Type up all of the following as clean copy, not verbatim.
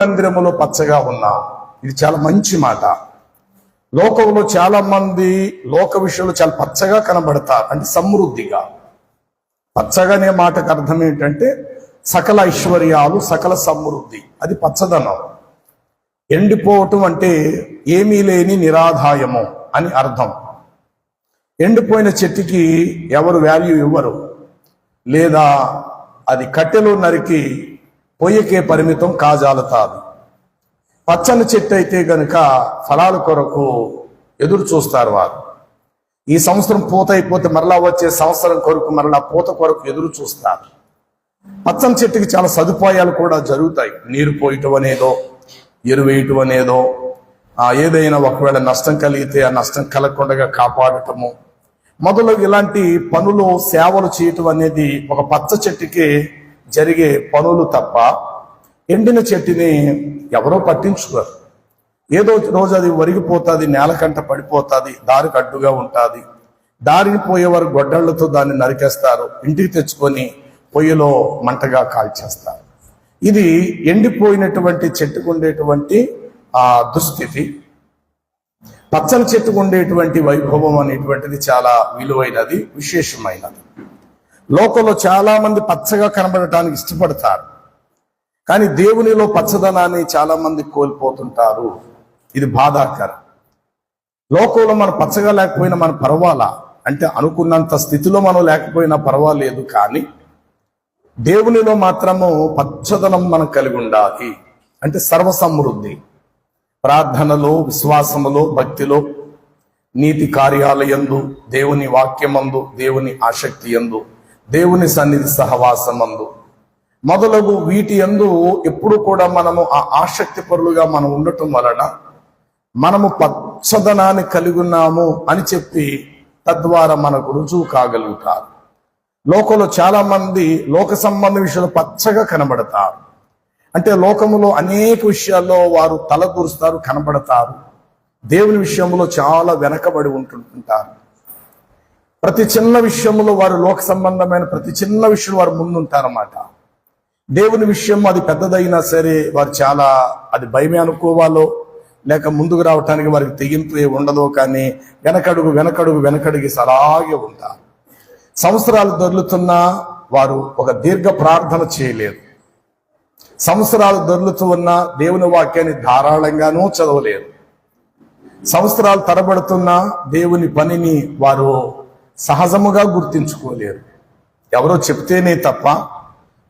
మందిరములో పచ్చగా ఉన్నా. ఇది చాలా మంచి మాట. లోకంలో చాలా మంది లోక విషయంలో చాలా పచ్చగా కనబడతారు, అంటే సమృద్ధిగా. పచ్చగా అనే మాటకు అర్థం ఏంటంటే సకల ఐశ్వర్యాలు, సకల సమృద్ధి, అది పచ్చదనం. ఎండిపోవటం అంటే ఏమీ లేని నిరాదాయము అని అర్థం. ఎండిపోయిన చెట్టుకి ఎవరు వాల్యూ ఇవ్వరు, లేదా అది కట్టెలు నరికి పొయ్యకే పరిమితం కాజాలతాది. పచ్చని చెట్టు అయితే గనుక ఫలాల కొరకు ఎదురు చూస్తారు వారు. ఈ సంవత్సరం పూత అయిపోతే మరలా వచ్చే సంవత్సరం కొరకు, మరలా పూత కొరకు ఎదురు చూస్తారు. పచ్చని చెట్టుకి చాలా సదుపాయాలు కూడా జరుగుతాయి. నీరు పోయటం అనేదో, ఎరువేయటం అనేదో, ఏదైనా ఒకవేళ నష్టం కలిగితే ఆ నష్టం కలగకుండా కాపాడటము మొదలగు ఇలాంటి పనులు, సేవలు చేయటం అనేది ఒక పచ్చ చెట్టుకి జరిగే పనులు తప్ప ఎండిన చెట్టుని ఎవరో పట్టించుకోరు. ఏదో రోజు అది ఒరిగిపోతుంది, నేలకంట పడిపోతుంది, దారికి అడ్డుగా ఉంటుంది. దారిని పోయేవారు గొడ్డళ్లతో దాన్ని నరికేస్తారు, ఇంటికి తెచ్చుకొని పొయ్యిలో మంటగా కాల్చేస్తారు. ఇది ఎండిపోయినటువంటి చెట్టుకు ఉండేటువంటి దుస్థితి. పచ్చని చెట్టుకు ఉండేటువంటి వైభవం అనేటువంటిది చాలా విలువైనది, విశేషమైనది. లోకంలో చాలా మంది పచ్చగా కనబడటానికి ఇష్టపడతారు, కానీ దేవునిలో పచ్చదనాన్ని చాలా మంది కోల్పోతుంటారు. ఇది బాధాకరం. లోకంలో మనం పచ్చగా లేకపోయినా మనం పర్వాలా, అంటే అనుకున్నంత స్థితిలో మనం లేకపోయినా పర్వాలేదు, కానీ దేవునిలో మాత్రము పచ్చదనం మనం కలిగి ఉండాలి. అంటే సర్వసమృద్ధి, ప్రార్థనలో, విశ్వాసములో, భక్తిలో, నీతి కార్యాలయందు, దేవుని వాక్యమందు, దేవుని ఆసక్తి యందు, దేవుని సన్నిధి సహవాసమందు మొదలగు వీటి యందు ఎప్పుడు కూడా మనము ఆ ఆసక్తి పరులుగా మనం ఉండటం వలన మనము పచ్చదనాన్ని కలిగి ఉన్నాము అని చెప్పి తద్వారా మనకు రుజువు కాగలుగుతారు. లోకంలో చాలా మంది లోక సంబంధ విషయాలు పచ్చగా కనబడతారు, అంటే లోకములో అనేక విషయాల్లో వారు తలదూరుస్తారు, కనబడతారు. దేవుని విషయంలో చాలా వెనకబడి ఉంటుంటారు. ప్రతి చిన్న విషయంలో వారు లోక సంబంధమైన ప్రతి చిన్న విషయం వారు ముందుంటారన్నమాట. దేవుని విషయం అది పెద్దదైనా సరే వారు చాలా అది భయమే అనుకోవాలో, లేక ముందుకు రావటానికి వారికి తెగింపు ఉండదో, కానీ వెనకడుగు అలాగే ఉంటారు. సంవత్సరాలు దొర్లుతున్నా వారు ఒక దీర్ఘ ప్రార్థన చేయలేరు. సంవత్సరాలు దొర్లుతూ ఉన్న దేవుని వాక్యాన్ని ధారాళంగానూ చదవలేరు. సంవత్సరాలు తరబడుతున్నా దేవుని పనిని వారు సహజముగా గుర్తించుకోలేరు. ఎవరో చెప్తేనే తప్ప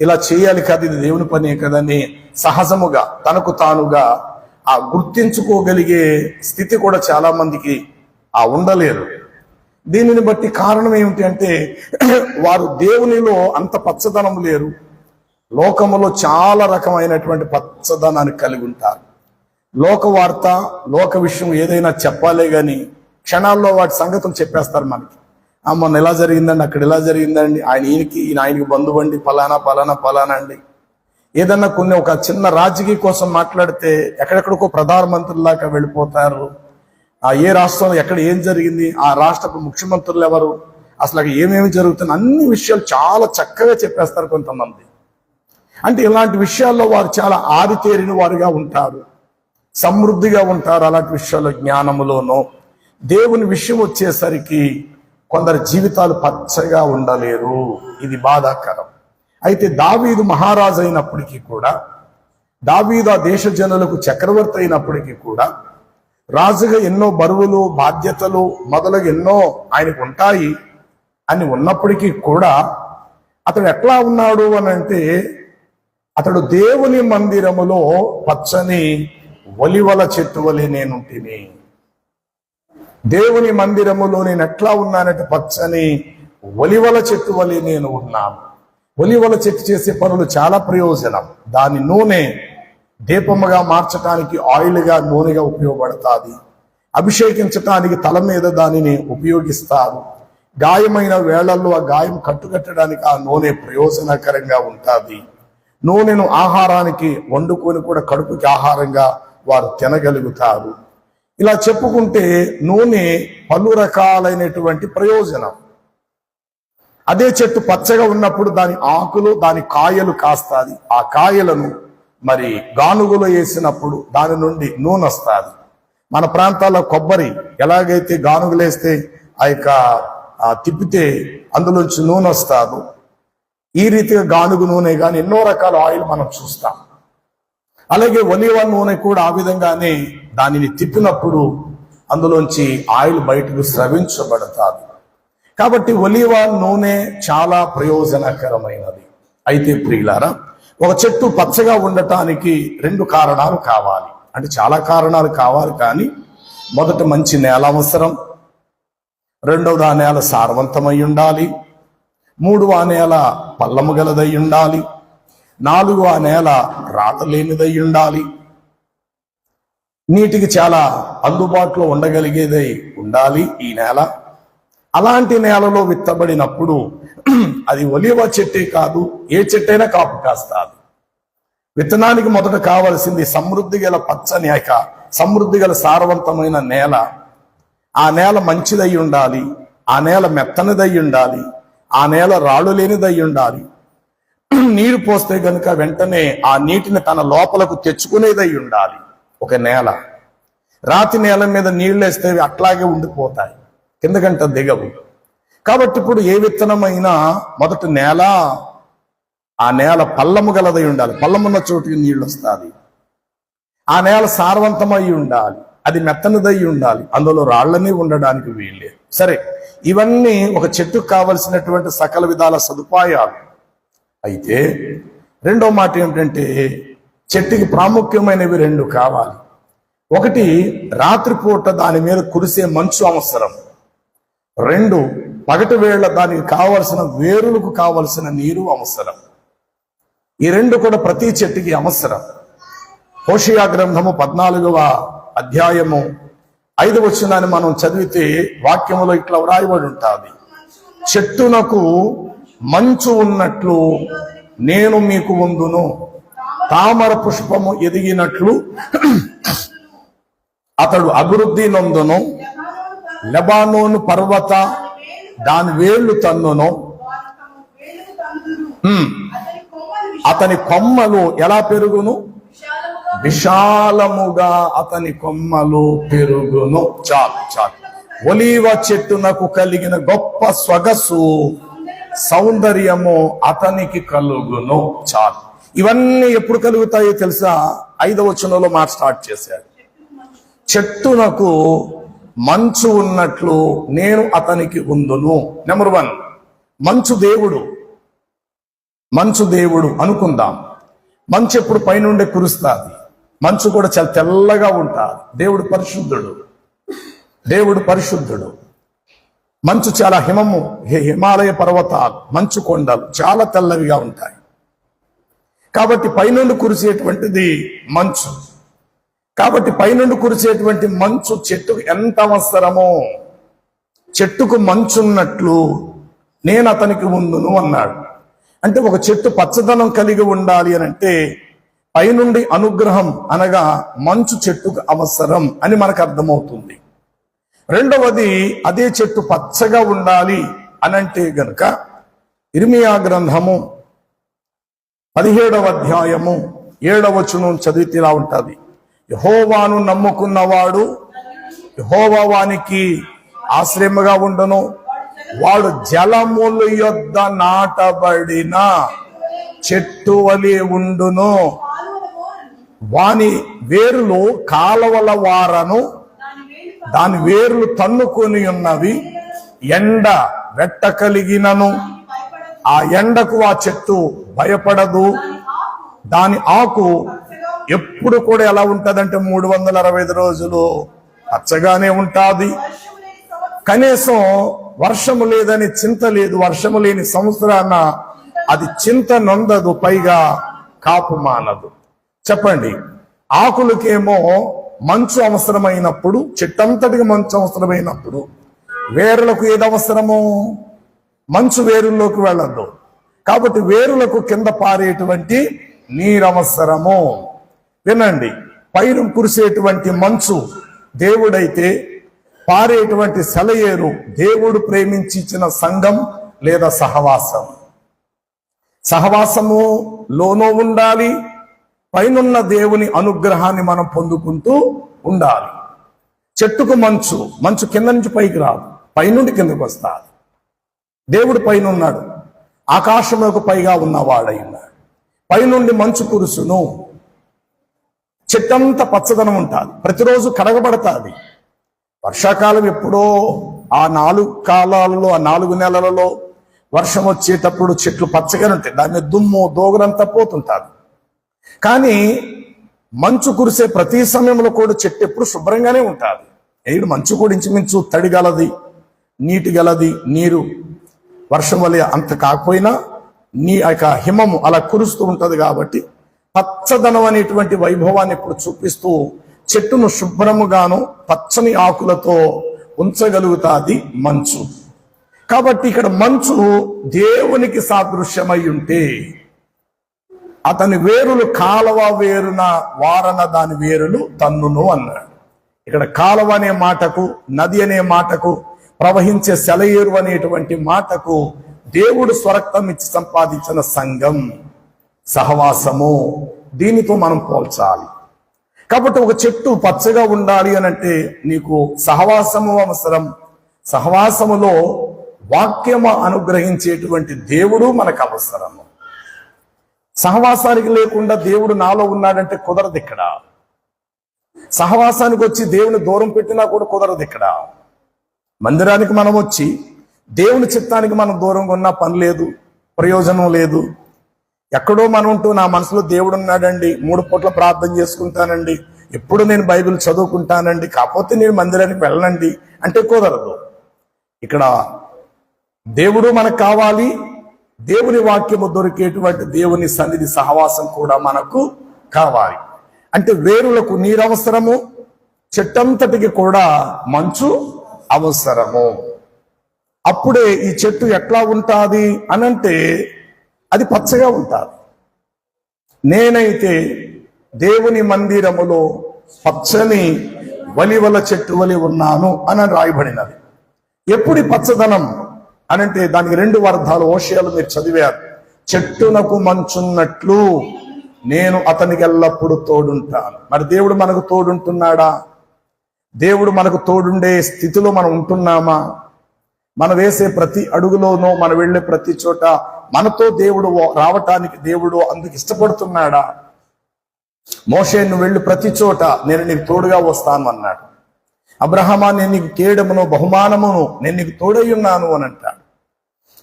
ఇలా చేయాలి కదా, ఇది దేవుని పనే కదని సహజముగా తనకు తానుగా ఆ గుర్తించుకోగలిగే స్థితి కూడా చాలా మందికి ఉండలేరు. దీనిని బట్టి కారణం ఏమిటి అంటే వారు దేవునిలో అంత పచ్చదనం లేరు, లోకములో చాలా రకమైనటువంటి పచ్చదనాన్ని కలిగి ఉంటారు. లోక వార్త, లోక విషయం ఏదైనా చెప్పాలే గాని క్షణాల్లో వాటి సంగతులు చెప్పేస్తారు మనకి. మొన్న ఎలా జరిగిందండి, అక్కడ ఎలా జరిగిందండి, ఆయనకి బంధువండి, ఫలానా అండి. ఏదన్నా కొన్ని ఒక చిన్న రాజకీయ కోసం మాట్లాడితే ఎక్కడెక్కడికో ప్రధానమంత్రులాగా వెళ్ళిపోతారు. ఏ రాష్ట్రంలో ఎక్కడ ఏం జరిగింది, ఆ రాష్ట్రపు ముఖ్యమంత్రులు ఎవరు, అసలు ఏమేమి జరుగుతుంది, అన్ని విషయాలు చాలా చక్కగా చెప్పేస్తారు కొంతమంది. అంటే ఇలాంటి విషయాల్లో వారు చాలా ఆరితేరిన వారుగా ఉంటారు, సమృద్ధిగా ఉంటారు. అలాంటి విషయాల్లో జ్ఞానములోనో దేవుని విషయం వచ్చేసరికి కొందరి జీవితాలు పచ్చగా ఉండలేరు. ఇది బాధాకరం. అయితే దావీదు మహారాజు అయినప్పటికీ కూడా, దావీదు ఆ దేశ జనులకు చక్రవర్తి అయినప్పటికీ కూడా, రాజుగా ఎన్నో బరువులు, బాధ్యతలు మొదలగు ఎన్నో ఆయనకు ఉంటాయి అని ఉన్నప్పటికీ కూడా అతడు ఎట్లా ఉన్నాడు అని అంటే, అతడు దేవుని మందిరములో పచ్చని ఒలివల చెట్టు వలె నేనుంటిని. దేవుని మందిరములో నేను ఎట్లా ఉన్నానంటే పచ్చని ఒలివల చెట్టు వలె నేను ఉన్నాను. ఒలివల చెట్టు చేసే పనులు చాలా ప్రయోజనం. దాని నూనె దీపముగా మార్చడానికి, ఆయిల్గా, నూనెగా ఉపయోగపడుతుంది. అభిషేకించటానికి తల మీద దానిని ఉపయోగిస్తారు. గాయమైన వేళల్లో ఆ గాయం కట్టుకట్టడానికి ఆ నూనె ప్రయోజనకరంగా ఉంటుంది. నూనెను ఆహారానికి వండుకొని కూడా కడుపుకి ఆహారంగా వారు తినగలుగుతారు. ఇలా చెప్పుకుంటే నూనె పలు రకాలైనటువంటి ప్రయోజనం. అదే చెట్టు పచ్చగా ఉన్నప్పుడు దాని ఆకులు, దాని కాయలు కాస్తాది. ఆ కాయలను మరి గానుగులో వేసినప్పుడు దాని నుండి నూనె వస్తుంది. మన ప్రాంతాల్లో కొబ్బరి ఎలాగైతే గానుగులు వేస్తే ఆ యొక్క తిప్పితే అందులోంచి నూనె వస్తుంది, ఈ రీతిగా గానుగు నూనె కానీ ఎన్నో రకాల ఆయిల్ మనం చూస్తాం. అలాగే ఒలివ నూనె కూడా ఆ విధంగానే దానిని తిప్పినప్పుడు అందులోంచి ఆయిల్ బయటకు స్రవించబడతాది. కాబట్టి ఒలివ నూనె చాలా ప్రయోజనకరమైనది. అయితే ప్రియులారా, ఒక చెట్టు పచ్చగా ఉండటానికి 2 కారణాలు కావాలి. అంటే చాలా కారణాలు కావాలి, కానీ మొదట మంచి నేల అవసరం, రెండవది ఆ నేల సారవంతమై ఉండాలి, 3 ఆ నేల పల్లము గలదై ఉండాలి, 4 ఆ నేల రాట లేనిదై ఉండాలి, నీటికి చాలా అందుబాటులో ఉండగలిగేదై ఉండాలి ఈ నేల. అలాంటి నేలలో విత్తబడినప్పుడు అది ఒలివ చెట్టే కాదు, ఏ చెట్టైనా కాపు కాస్తుంది. విత్తనానికి మొదట కావలసింది సమృద్ధి గల పచ్చని సమృద్ధి గల సారవంతమైన నేల. ఆ నేల మంచిదై ఉండాలి, ఆ నేల మెత్తనిదై ఉండాలి, ఆ నేల రాళ్ళు లేనిదై ఉండాలి. నీరు పోస్తే గనుక వెంటనే ఆ నీటిని తన లోపలకు తెచ్చుకునేదై ఉండాలి ఒక నేల. రాతి నేల మీద నీళ్లు వేస్తే అట్లాగే ఉండిపోతాయి, కిందకంట దిగవు. కాబట్టి ఇప్పుడు ఏ విత్తనమైనా మొదట నేల, ఆ నేల పల్లము గలదై ఉండాలి, పల్లమున్న చోటుకి నీళ్లు వస్తుంది. ఆ నేల సారవంతమై ఉండాలి, అది మెత్తనిదై ఉండాలి, అందులో రాళ్ళని ఉండడానికి వీల్లేదు. సరే, ఇవన్నీ ఒక చెట్టుకు కావలసినటువంటి సకల విధాల సదుపాయాలు. అయితే రెండో మాట ఏమిటంటే, చెట్టుకి ప్రాముఖ్యమైనవి 2 కావాలి. ఒకటి, రాత్రిపూట దాని మీద కురిసే మంచు అవసరం. 2, పగటి వేళ దానికి కావలసిన వేరులకు కావలసిన నీరు అవసరం. ఈ 2 కూడా ప్రతి చెట్టుకి అవసరం. హోషేయ గ్రంథము 14వ అధ్యాయము 5వ వచనాన్ని మనం చదివితే వాక్యములో ఇట్లా వ్రాయబడి ఉంటుంది: చెట్టునకు మంచు ఉన్నట్లు నేను మీకు ఉందును, తామర పుష్పము ఎదిగినట్లు అతడు అభివృద్ధి నొందును, లెబానోను పర్వత దాని వేళ్లు తన్నును, అతని కొమ్మలు ఎలా పెరుగును? విశాలముగా అతని కొమ్మలు పెరుగును. చాలు చాలు. ఒలీవ చెట్టునకు కలిగిన గొప్ప సొగసు సౌందర్యము అతనికి కలుగును. చాలు. ఇవన్నీ ఎప్పుడు కలుగుతాయో తెలుసా? 5వ వచనంలో మాట స్టార్ట్ చేశాడు. చెట్టునకు మంచు ఉన్నట్లు నేను అతనికి ఉందును. నెంబర్ 1, మంచు దేవుడు. మంచు దేవుడు అనుకుందాం. మంచు ఎప్పుడు పైనుండే కురుస్తుంది. మంచు కూడా చాలా తెల్లగా ఉంటుంది. దేవుడు పరిశుద్ధుడు, దేవుడు పరిశుద్ధుడు. మంచు చాలా హిమాలయ పర్వతాలు, మంచు కొండలు చాలా తెల్లవిగా ఉంటాయి. కాబట్టి పైనుండి కురిసేటువంటిది మంచు. కాబట్టి పైనుండి కురిసేటువంటి మంచు చెట్టుకు ఎంత అవసరమో, చెట్టుకు మంచున్నట్లు నేను అతనికి ఉందును అన్నాడు. అంటే ఒక చెట్టు పచ్చదనం కలిగి ఉండాలి అని అంటే పైనుండి అనుగ్రహం అనగా మంచు చెట్టుకు అవసరం అని మనకు అర్థమవుతుంది. రెండవది, అదే చెట్టు పచ్చగా ఉండాలి అనంటే గనుక ఇర్మియా గ్రంథము 17వ అధ్యాయము 7వ వచనం చదివితే ఇలా ఉంటుంది: యెహోవాను నమ్ముకున్నవాడు యెహోవా వానికి ఆశ్రయముగా ఉండును, వాడు జలముల యొద్ద నాటబడిన చెట్టు వలె ఉండును, వాని వేర్లు కాలవల వారను దాని వేర్లు తన్నుకొని ఉన్నవి, ఎండ వెట్ట కలిగినను ఆ ఎండకు ఆ చెట్టు భయపడదు, దాని ఆకు ఎప్పుడు కూడా ఎలా ఉంటదంటే 365 రోజులు పచ్చగానే ఉంటుంది. కనీసం వర్షము లేదని చింత లేదు. వర్షము లేని సంవత్సరాన అది చింత నొందదు, పైగా కాపు మానదు. చెప్పండి, ఆకులకేమో మంచు అవసరమైనప్పుడు, చెట్టంతటికి మంచు అవసరమైనప్పుడు వేరులకు ఏది అవసరమో? మంచు వేరుల్లోకి వెళ్ళదు. కాబట్టి వేరులకు కింద పారేటువంటి నీరవసరము. వినండి, పైన కురిసేటువంటి మంచు దేవుడైతే పారేటువంటి సెలయేరు దేవుడు ప్రేమించి ఇచ్చిన సంఘం లేదా సహవాసం. సహవాసము లోనో ఉండాలి, పైనున్న దేవుని అనుగ్రహాన్ని మనం పొందుకుంటూ ఉండాలి. చెట్టుకు మంచు కింద నుంచి పైకి రాదు, పైనుండి కిందకు వస్తాది. దేవుడు పైన ఉన్నాడు, ఆకాశంలోకి పైగా ఉన్నవాడై ఉన్నాడు. పైనుండి మంచు కురుసును, చెట్టంతా పచ్చదనం ఉంటుంది, ప్రతిరోజు కడగబడతాది. వర్షాకాలం ఎప్పుడో ఆ 4 కాలాలలో, ఆ 4 నెలలలో వర్షం వచ్చేటప్పుడు చెట్లు పచ్చగానే ఉంటాయి, దాని మీద దుమ్ము దోగరంతా పోతుంటారు. కానీ మంచు కురిసే ప్రతి సమయంలో కూడా చెట్టు ఎప్పుడు శుభ్రంగానే ఉంటుంది. ఏడు మంచు కూడా ఇంచుమించు తడి గలది, నీటి గలది, నీరు వర్షం వల్ల అంత కాకపోయినా హిమము అలా కురుస్తూ ఉంటది. కాబట్టి పచ్చదనం అనేటువంటి వైభవాన్ని ఇప్పుడు చూపిస్తూ చెట్టును శుభ్రముగాను పచ్చని ఆకులతో ఉంచగలుగుతాది మంచు. కాబట్టి ఇక్కడ మంచు దేవునికి సాదృశ్యమై ఉంటే అతని వేరులు కాలవ వేరున వారన దాని వేరులు తన్నును అన్నాడు. ఇక్కడ కాలవ అనే మాటకు, నది అనే మాటకు, ప్రవహించే సెలయేరు అనేటువంటి మాటకు దేవుడు స్వరక్తం ఇచ్చి సంపాదించిన సంఘం, సహవాసము, దీనితో మనం పోల్చాలి. కాబట్టి ఒక చెట్టు పచ్చగా ఉండాలి అనంటే నీకు సహవాసము అవసరం. సహవాసములో వాక్యము అనుగ్రహించేటువంటి దేవుడు మనకు అవసరము. సహవాసానికి లేకుండా దేవుడు నాలో ఉన్నాడంటే కుదరదు. ఇక్కడ సహవాసానికి వచ్చి దేవుని దూరం పెట్టినా కూడా కుదరదు. ఇక్కడ మందిరానికి మనం వచ్చి దేవుని చిత్తానికి మనం దూరంగా ఉన్నా పని లేదు, ప్రయోజనం లేదు. ఎక్కడో మనం ఉంటూ నా మనసులో దేవుడు ఉన్నాడండి, 3 పూట్ల ప్రార్థన చేసుకుంటానండి, ఎప్పుడు నేను బైబిల్ చదువుకుంటానండి, కాకపోతే నేను మందిరానికి వెళ్ళనండి అంటే కుదరదు. ఇక్కడ దేవుడు మనకు కావాలి, దేవుని వాక్యము దొరికేటువంటి దేవుని సన్నిధి సహవాసం కూడా మనకు కావాలి. అంటే వేరులకు నీరు అవసరము, చెట్టంతటికి కూడా మంచు అవసరము. అప్పుడే ఈ చెట్టు ఎట్లా ఉంటుంది అనంటే అది పచ్చగా ఉంటుంది. నేనైతే దేవుని మందిరములో పచ్చని వలివల చెట్టు వలి ఉన్నాను అని రాయబడినది. ఎప్పుడు పచ్చదనం అనంటే దానికి 2 అర్థాలు హోషేయలు మీరు చదివారు. చెట్టునకు మంచున్నట్లు నేను అతనికి ఎల్లప్పుడూ తోడుంటాను. మరి దేవుడు మనకు తోడుంటున్నాడా? దేవుడు మనకు తోడుండే స్థితిలో మనం ఉంటున్నామా? మనం వేసే ప్రతి అడుగులోనో, మనం వెళ్ళే ప్రతి చోట మనతో దేవుడు రావటానికి దేవుడు అందుకు ఇష్టపడుతున్నాడా? మోషే, నువ్వు వెళ్ళు ప్రతి చోట నేను నీకు తోడుగా వస్తాను అన్నాడు. అబ్రహమా, నేను నీకు కేడమును బహుమానమును నేను నీకు తోడై ఉన్నాను అని అంటాడు.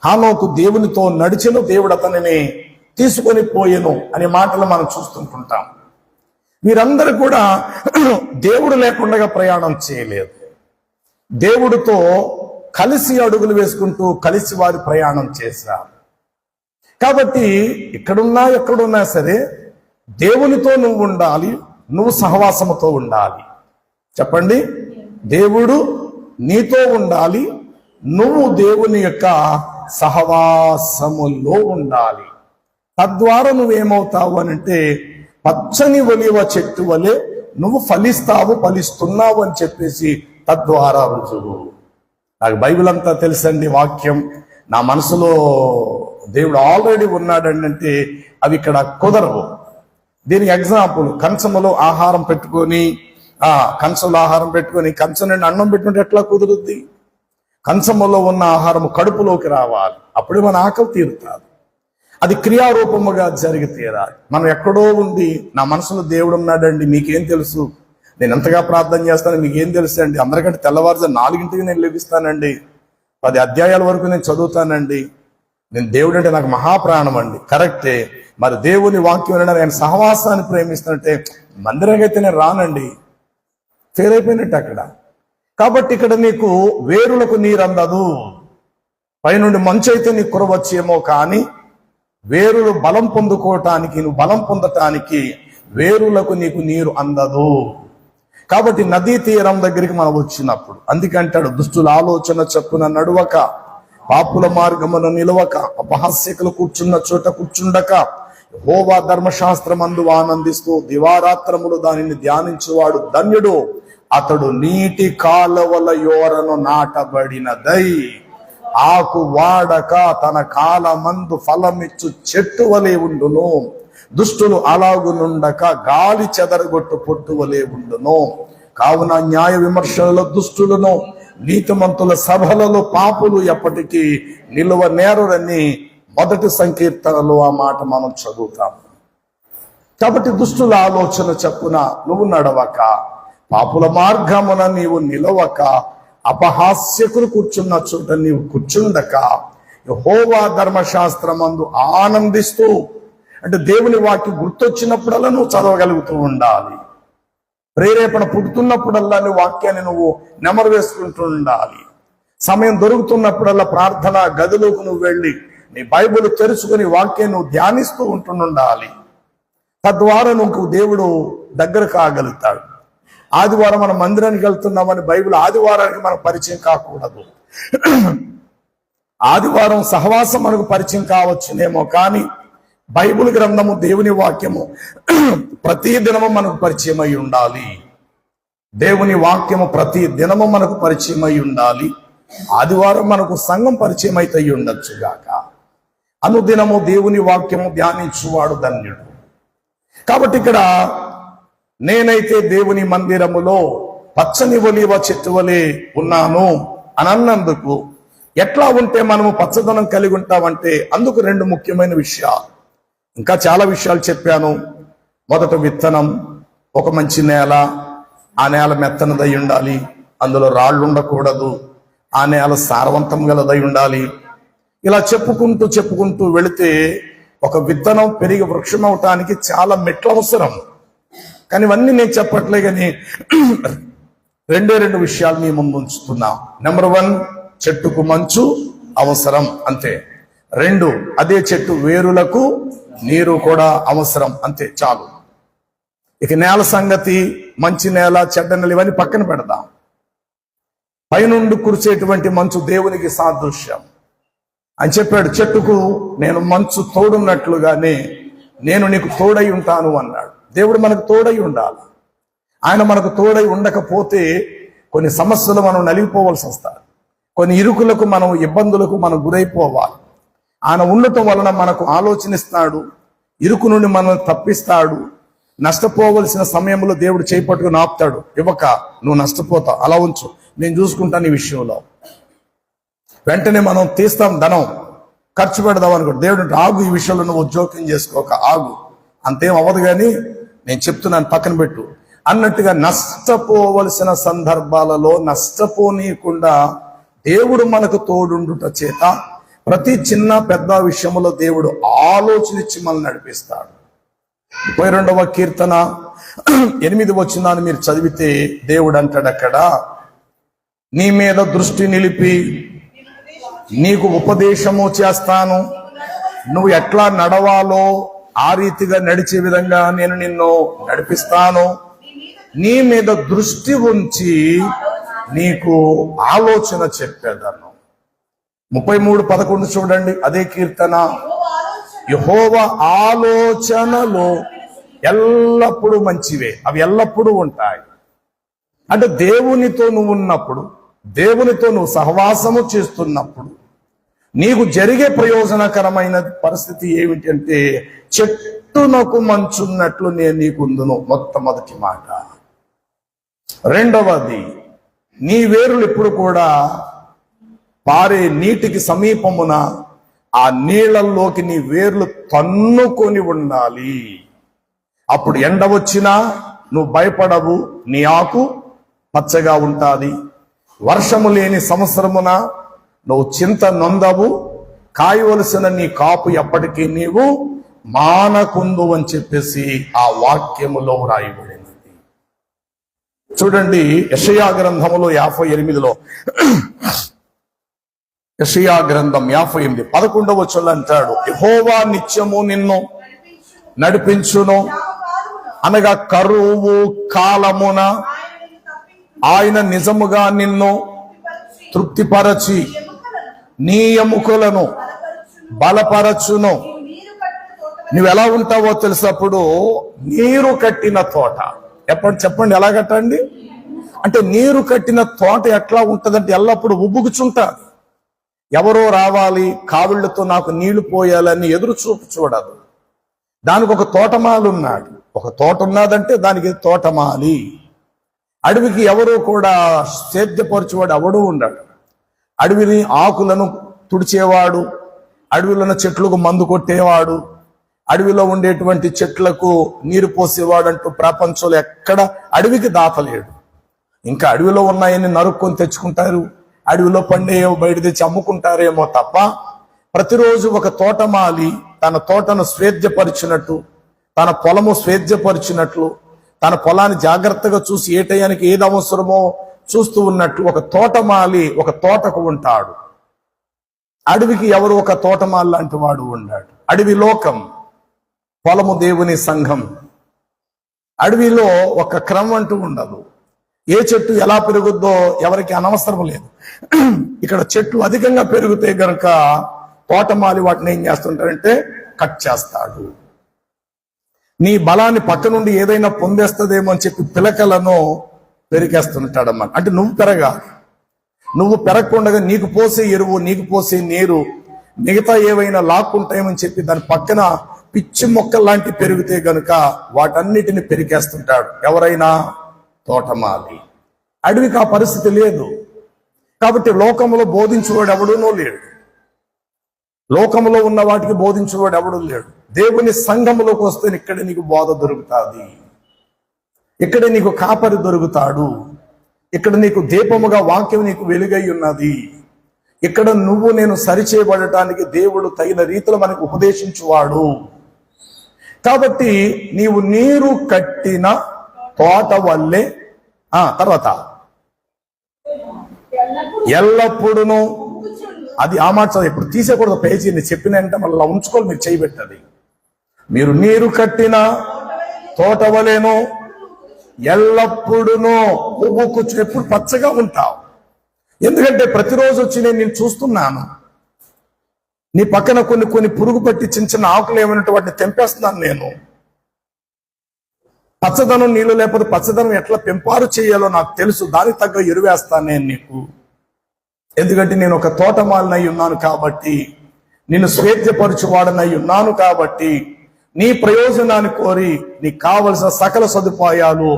హానోకు దేవునితో నడిచెను, దేవుడు అతనిని తీసుకొని పోయెను అనే మాటలు మనం చూస్తుంటుంటాం. వీరందరూ కూడా దేవుడు లేకుండా ప్రయాణం చేయలేదు. దేవుడితో కలిసి అడుగులు వేసుకుంటూ కలిసి వారు ప్రయాణం చేశారు. కాబట్టి ఎక్కడున్నా సరే దేవునితో నువ్వు ఉండాలి, నువ్వు సహవాసముతో ఉండాలి. చెప్పండి, దేవుడు నీతో ఉండాలి, నువ్వు దేవుని యొక్క సహవాసములో ఉండాలి. తద్వారా నువ్వేమవుతావు అనంటే పచ్చని ఒలివ చెట్టు వలె నువ్వు ఫలిస్తున్నావు అని చెప్పేసి తద్వారా రుజువు. నాకు బైబిల్ అంతా తెలుసండి, వాక్యం నా మనసులో దేవుడు ఆల్రెడీ ఉన్నాడండి అంటే అవి ఇక్కడ కుదరవు. దీనికి ఎగ్జాంపుల్, కంచంలో ఆహారం పెట్టుకొని కంచం నుండి అన్నం పెట్టుకుంటే ఎట్లా కుదురుద్ది? కంచంలో ఉన్న ఆహారం కడుపులోకి రావాలి, అప్పుడే మన ఆకలి తీరుతారు. అది క్రియారూపముగా జరిగి తీరాలి. మనం ఎక్కడో ఉండి నా మనసులో దేవుడు ఉన్నాడండి, మీకేం తెలుసు, నేను ఎంతగా ప్రార్థన చేస్తాను మీకేం తెలుసు అండి, అందరికంటే తెల్లవారుజాము 4 నేను లెగిస్తానండి, 10 అధ్యాయాల వరకు నేను చదువుతానండి, నేను దేవుడు అంటే నాకు మహాప్రాణం అండి. కరెక్టే, మరి దేవుని వాక్యం నేను సహవాసాన్ని ప్రేమిస్తానంటే మందిరానికి అయితే నేను రానండి, ఫెయిల్ అయిపోయినట్టు అక్కడ. కాబట్టి ఇక్కడ నీకు వేరులకు నీరు అందదు. పైనుండి మంచు అయితే నీకు కురవచ్చేమో, కానీ వేరులు బలం పొందుకోవటానికి, నువ్వు బలం పొందటానికి వేరులకు నీకు నీరు అందదు. కాబట్టి నదీ తీరం దగ్గరికి మనం వచ్చినప్పుడు అందుకంటాడు, దుష్టుల ఆలోచన చప్పున నడువక, పాపుల మార్గమును నిలవక, అపహాస్యకులు కూర్చున్న చోట కూర్చుండక, యెహోవా ధర్మశాస్త్రమందు ఆనందిస్తూ దివారాత్రములు దానిని ధ్యానించువాడు ధన్యుడు, అతడు నీటి కాలవల యోరను నాటబడినదై ఆకు వాడక తన కాలమందు ఫలమిచ్చు చెట్టు వలె ఉండును, దుష్టులు అలాగునుండక గాలి చెదరగొట్టు పొట్టువలే ఉండును. కావున న్యాయ విమర్శలలో దుష్టులను, నీతిమంతుల సభలలో పాపులు ఎప్పటికీ నిలువ నేరురని మొదటి సంకీర్తనలో ఆ మాట మనం చదువుతాం. కాబట్టి దుష్టుల ఆలోచన చప్పున నువ్వు నడవక, పాపుల మార్గమున నీవు నిలవక, అపహాస్యకులు కూర్చున్న చోట నీవు కూర్చుండక, యెహోవా ధర్మశాస్త్రమందు ఆనందిస్తూ, అంటే దేవుని వాక్యం గుర్తొచ్చినప్పుడల్లా నువ్వు చదవగలుగుతూ ఉండాలి. ప్రేరేపణ పుడుతున్నప్పుడల్లా నీ వాక్యాన్ని నువ్వు నెమరు వేసుకుంటూ ఉండాలి. సమయం దొరుకుతున్నప్పుడల్లా ప్రార్థన గదిలోకి నువ్వు వెళ్ళి నీ బైబిల్ తెరుచుకుని వాక్యాన్ని నువ్వు ధ్యానిస్తూ ఉంటుండాలి. తద్వారా నువ్వు దేవుడు దగ్గర కాగలుగుతాడు. ఆదివారం మనం మందిరానికి వెళ్తున్నామని బైబిల్ ఆదివారానికి మనకు పరిచయం కాకూడదు. ఆదివారం సహవాసం మనకు పరిచయం కావచ్చునేమో, కానీ బైబిల్ గ్రంథము, దేవుని వాక్యము ప్రతి దినము మనకు పరిచయం అయి ఉండాలి. దేవుని వాక్యము ప్రతి దినము మనకు పరిచయం అయి ఉండాలి. ఆదివారం మనకు సంఘం పరిచయం అయితే ఉండొచ్చు గాక. అనుదినము దేవుని వాక్యము ధ్యానించువాడు ధన్యుడు. కాబట్టి ఇక్కడ నేనైతే దేవుని మందిరములో పచ్చని ఒలీవ చెట్టు వలె ఉన్నాను అని అన్నందుకు ఎట్లా ఉంటే మనము పచ్చదనం కలిగి ఉంటామంటే అందుకు రెండు ముఖ్యమైన విషయాలు. ఇంకా చాలా విషయాలు చెప్పాను. మొదట విత్తనం, ఒక మంచి నేల, ఆ నేల మెత్తనదై ఉండాలి, అందులో రాళ్ళు ఉండకూడదు, ఆ నేల సారవంతం గలదై ఉండాలి. ఇలా చెప్పుకుంటూ వెళితే ఒక విత్తనం పెరిగి వృక్షం అవటానికి చాలా మెట్లు అవసరం. కానీ ఇవన్నీ నేను చెప్పట్లే, కానీ రెండు విషయాలు మీ ముందు ఉంచుతున్నా. నెంబర్ 1, చెట్టుకు మంచు అవసరం, అంతే. 2, అదే చెట్టు వేరులకు నీరు కూడా అవసరం, అంతే, చాలు. ఇక నేల సంగతి, మంచి నేల, చెడ్డ నేల, ఇవన్నీ పక్కన పెడదాం. పైనుండి కురిసేటువంటి మంచు దేవునికి సాదృశ్యం అని చెప్పాడు. చెట్టుకు నేను మంచు తోడున్నట్లుగానే నేను నీకు తోడై ఉంటాను అన్నాడు. దేవుడు మనకు తోడై ఉండాలి. ఆయన మనకు తోడై ఉండకపోతే కొన్ని సమస్యలు మనం నలిగిపోవాల్సి వస్తారు, కొన్ని ఇరుకులకు మనం, ఇబ్బందులకు మనం గురైపోవాలి. ఆయన ఉండటం వలన మనకు ఆలోచనిస్తాడు, ఇరుకు నుండి మనం తప్పిస్తాడు. నష్టపోవలసిన సమయంలో దేవుడు చేపట్టుకుని ఆపుతాడు. ఇవ్వక నువ్వు నష్టపోతావు, అలా ఉంచు, నేను చూసుకుంటాను ఈ విషయంలో. వెంటనే మనం తీస్తాం, ధనం ఖర్చు పెడదాం అనుకోండి. దేవుడు ఆగు, ఈ విషయంలో నువ్వు జోక్యం చేసుకోక, ఆగు, అంతేం అవ్వదు, కానీ నేను చెప్తున్నాను, పక్కన పెట్టు అన్నట్టుగా. నష్టపోవలసిన సందర్భాలలో నష్టపోనీయకుండా దేవుడు మనకు తోడుండుట చేత ప్రతి చిన్న పెద్ద విషయంలో దేవుడు ఆలోచనిచ్చి మనల్ని నడిపిస్తాడు. 32వ కీర్తన 8 వచనాన్ని మీరు చదివితే దేవుడు అంటాడు అక్కడ, నీ మీద దృష్టి నిలిపి నీకు ఉపదేశము చేస్తాను, నువ్వు ఎట్లా నడవాలో ఆ రీతిగా నడిచే విధంగా నేను నిన్ను నడిపిస్తాను. నీ మీద దృష్టి ఉంచి నీకు ఆలోచన చెప్పేదను. 33:11 చూడండి, అదే కీర్తన. యెహోవా ఆలోచనలు ఎల్లప్పుడూ మంచివే, అవి ఎల్లప్పుడూ ఉంటాయి. అంటే దేవునితో నువ్వు ఉన్నప్పుడు, దేవునితో నువ్వు సహవాసము చేస్తున్నప్పుడు నీకు జరిగే ప్రయోజనకరమైన పరిస్థితి ఏమిటంటే, చెట్టునకు మంచున్నట్లు నేను నీకుందును, మొట్టమొదటి మాట. రెండవది, నీ వేరులు ఎప్పుడు కూడా పారే నీటికి సమీపమున ఆ నీళ్లలోకి నీ వేర్లు తన్నుకొని ఉండాలి. అప్పుడు ఎండ వచ్చినా నువ్వు భయపడవు, నీ ఆకు పచ్చగా ఉంటుంది. వర్షము లేని సంవత్సరమున నువ్వు చింత నొందవు, కాయవలసిన నీ కాపు ఎప్పటికీ నీవు మానకుందు అని చెప్పేసి ఆ వాక్యములో రాయబడింది. చూడండి, యెషయా గ్రంథములో 58లో, యెషయా గ్రంథం 58 11వ వచనం అంటాడు, యెహోవా నిత్యము నిన్ను నడిపించును, అనగా కరువు కాలమున ఆయన నిజముగా నిన్ను తృప్తిపరచి నీ ఎముకలను బలపరచును. నువ్వు ఎలా ఉంటావో తెలిసినప్పుడు, నీరు కట్టిన తోట. ఎప్పుడు చెప్పండి, ఎలా కట్టండి అంటే, నీరు కట్టిన తోట ఎట్లా ఉంటుందంటే ఎల్లప్పుడూ ఉబ్బుకుచుంటాది. ఎవరో రావాలి కావిళ్లతో నాకు నీళ్లు పోయాలని ఎదురు చూపు చూడదు. దానికి ఒక తోటమాలి ఉన్నాడు. ఒక తోట ఉన్నదంటే దానికి తోటమాలి. అడవికి ఎవరు కూడా సేద్యపరచువాడు ఎవడూ ఉన్నాడు. అడవిని ఆకులను తుడిచేవాడు, అడవిలో చెట్లకు మందు కొట్టేవాడు, అడవిలో ఉండేటువంటి చెట్లకు నీరు పోసేవాడు అంటూ ప్రపంచంలో ఎక్కడ అడవికి దాతలేడు. ఇంకా అడవిలో ఉన్నాయని నరుక్కొని తెచ్చుకుంటారు, అడవిలో పండేయో బయట తెచ్చి అమ్ముకుంటారేమో తప్ప ప్రతిరోజు ఒక తోటమాలి తన తోటను స్వేద్యపరిచినట్టు, తన పొలము స్వేద్యపరిచినట్లు, తన పొలాన్ని జాగ్రత్తగా చూసి ఏ టయానికి ఏది అవసరమో చూస్తూ ఉన్నట్టు ఒక తోటమాలి ఒక తోటకు ఉంటాడు. అడవికి ఎవరు ఒక తోటమాలి లాంటి వాడు ఉన్నాడు. అడవి లోకం, పొలము దేవుని సంఘం. అడవిలో ఒక క్రమం అంటూ ఉండదు. ఏ చెట్టు ఎలా పెరుగుద్దో ఎవరికి అనవసరం లేదు. ఇక్కడ చెట్లు అధికంగా పెరిగితే గనక తోటమాలి వాటిని ఏం చేస్తుంటారంటే కట్ చేస్తాడు. నీ బలాన్ని పక్క నుండి ఏదైనా పొందేస్తుందేమో అని చెప్పి పిలకలను పెరిగేస్తుంటాడన్నమాట. అంటే నువ్వు పెరగాలి. నువ్వు పెరగకుండా నీకు పోసే ఎరువు, నీకు పోసే నీరు మిగతా ఏవైనా లాక్కుంటాయని చెప్పి దాని పక్కన పిచ్చి మొక్కలు లాంటి పెరిగితే గనుక వాటన్నిటిని పెరిగేస్తుంటాడు ఎవరైనా తోటమాలి. అడవికి ఆ పరిస్థితి లేదు. కాబట్టి లోకంలో బోధించేవాడు ఎవడూనూ లేడు. లోకంలో ఉన్న వాటికి బోధించేవాడు ఎవడూ లేడు. దేవుని సంఘములోకి వస్తే ఇక్కడ నీకు బోధ దొరుకుతుంది, ఇక్కడ నీకు కాపరి దొరుకుతాడు, ఇక్కడ నీకు దీపముగా వాక్యం నీకు వెలుగై ఉన్నది. ఇక్కడ నువ్వు నేను సరిచేయబడటానికి దేవుడు తగిన రీతిలో మనకు ఉపదేశించువాడు. కాబట్టి నీవు నీరు కట్టిన తోట వల్లే తర్వాత ఎల్లప్పుడూ అది ఆ మాట ఇప్పుడు తీసేకూడదు. పేజీని చెప్పినంటే మళ్ళీ ఉంచుకోవాలి, మీరు చేయబెట్టది. మీరు నీరు కట్టిన తోట వలెను ఎల్లప్పుడూ ఎప్పుడు పచ్చగా ఉంటావు. ఎందుకంటే ప్రతిరోజు వచ్చి నేను చూస్తున్నాను నీ పక్కన కొన్ని పురుగు పట్టి చిన్న చిన్న ఆకులు ఏమైనా వాటిని తెంపేస్తున్నాను నేను. పచ్చదనం నీళ్ళు లేకపోతే పచ్చదనం ఎట్లా పెంపారు చేయాలో నాకు తెలుసు. దానికి తగ్గ ఎరువేస్తాను నేను నీకు. ఎందుకంటే నేను ఒక తోటమాలినై ఉన్నాను కాబట్టి, నిన్ను స్వేద్యపరచువాడనై ఉన్నాను కాబట్టి, నీ ప్రయోజనాన్ని కోరి నీకు కావలసిన సకల సదుపాయాలు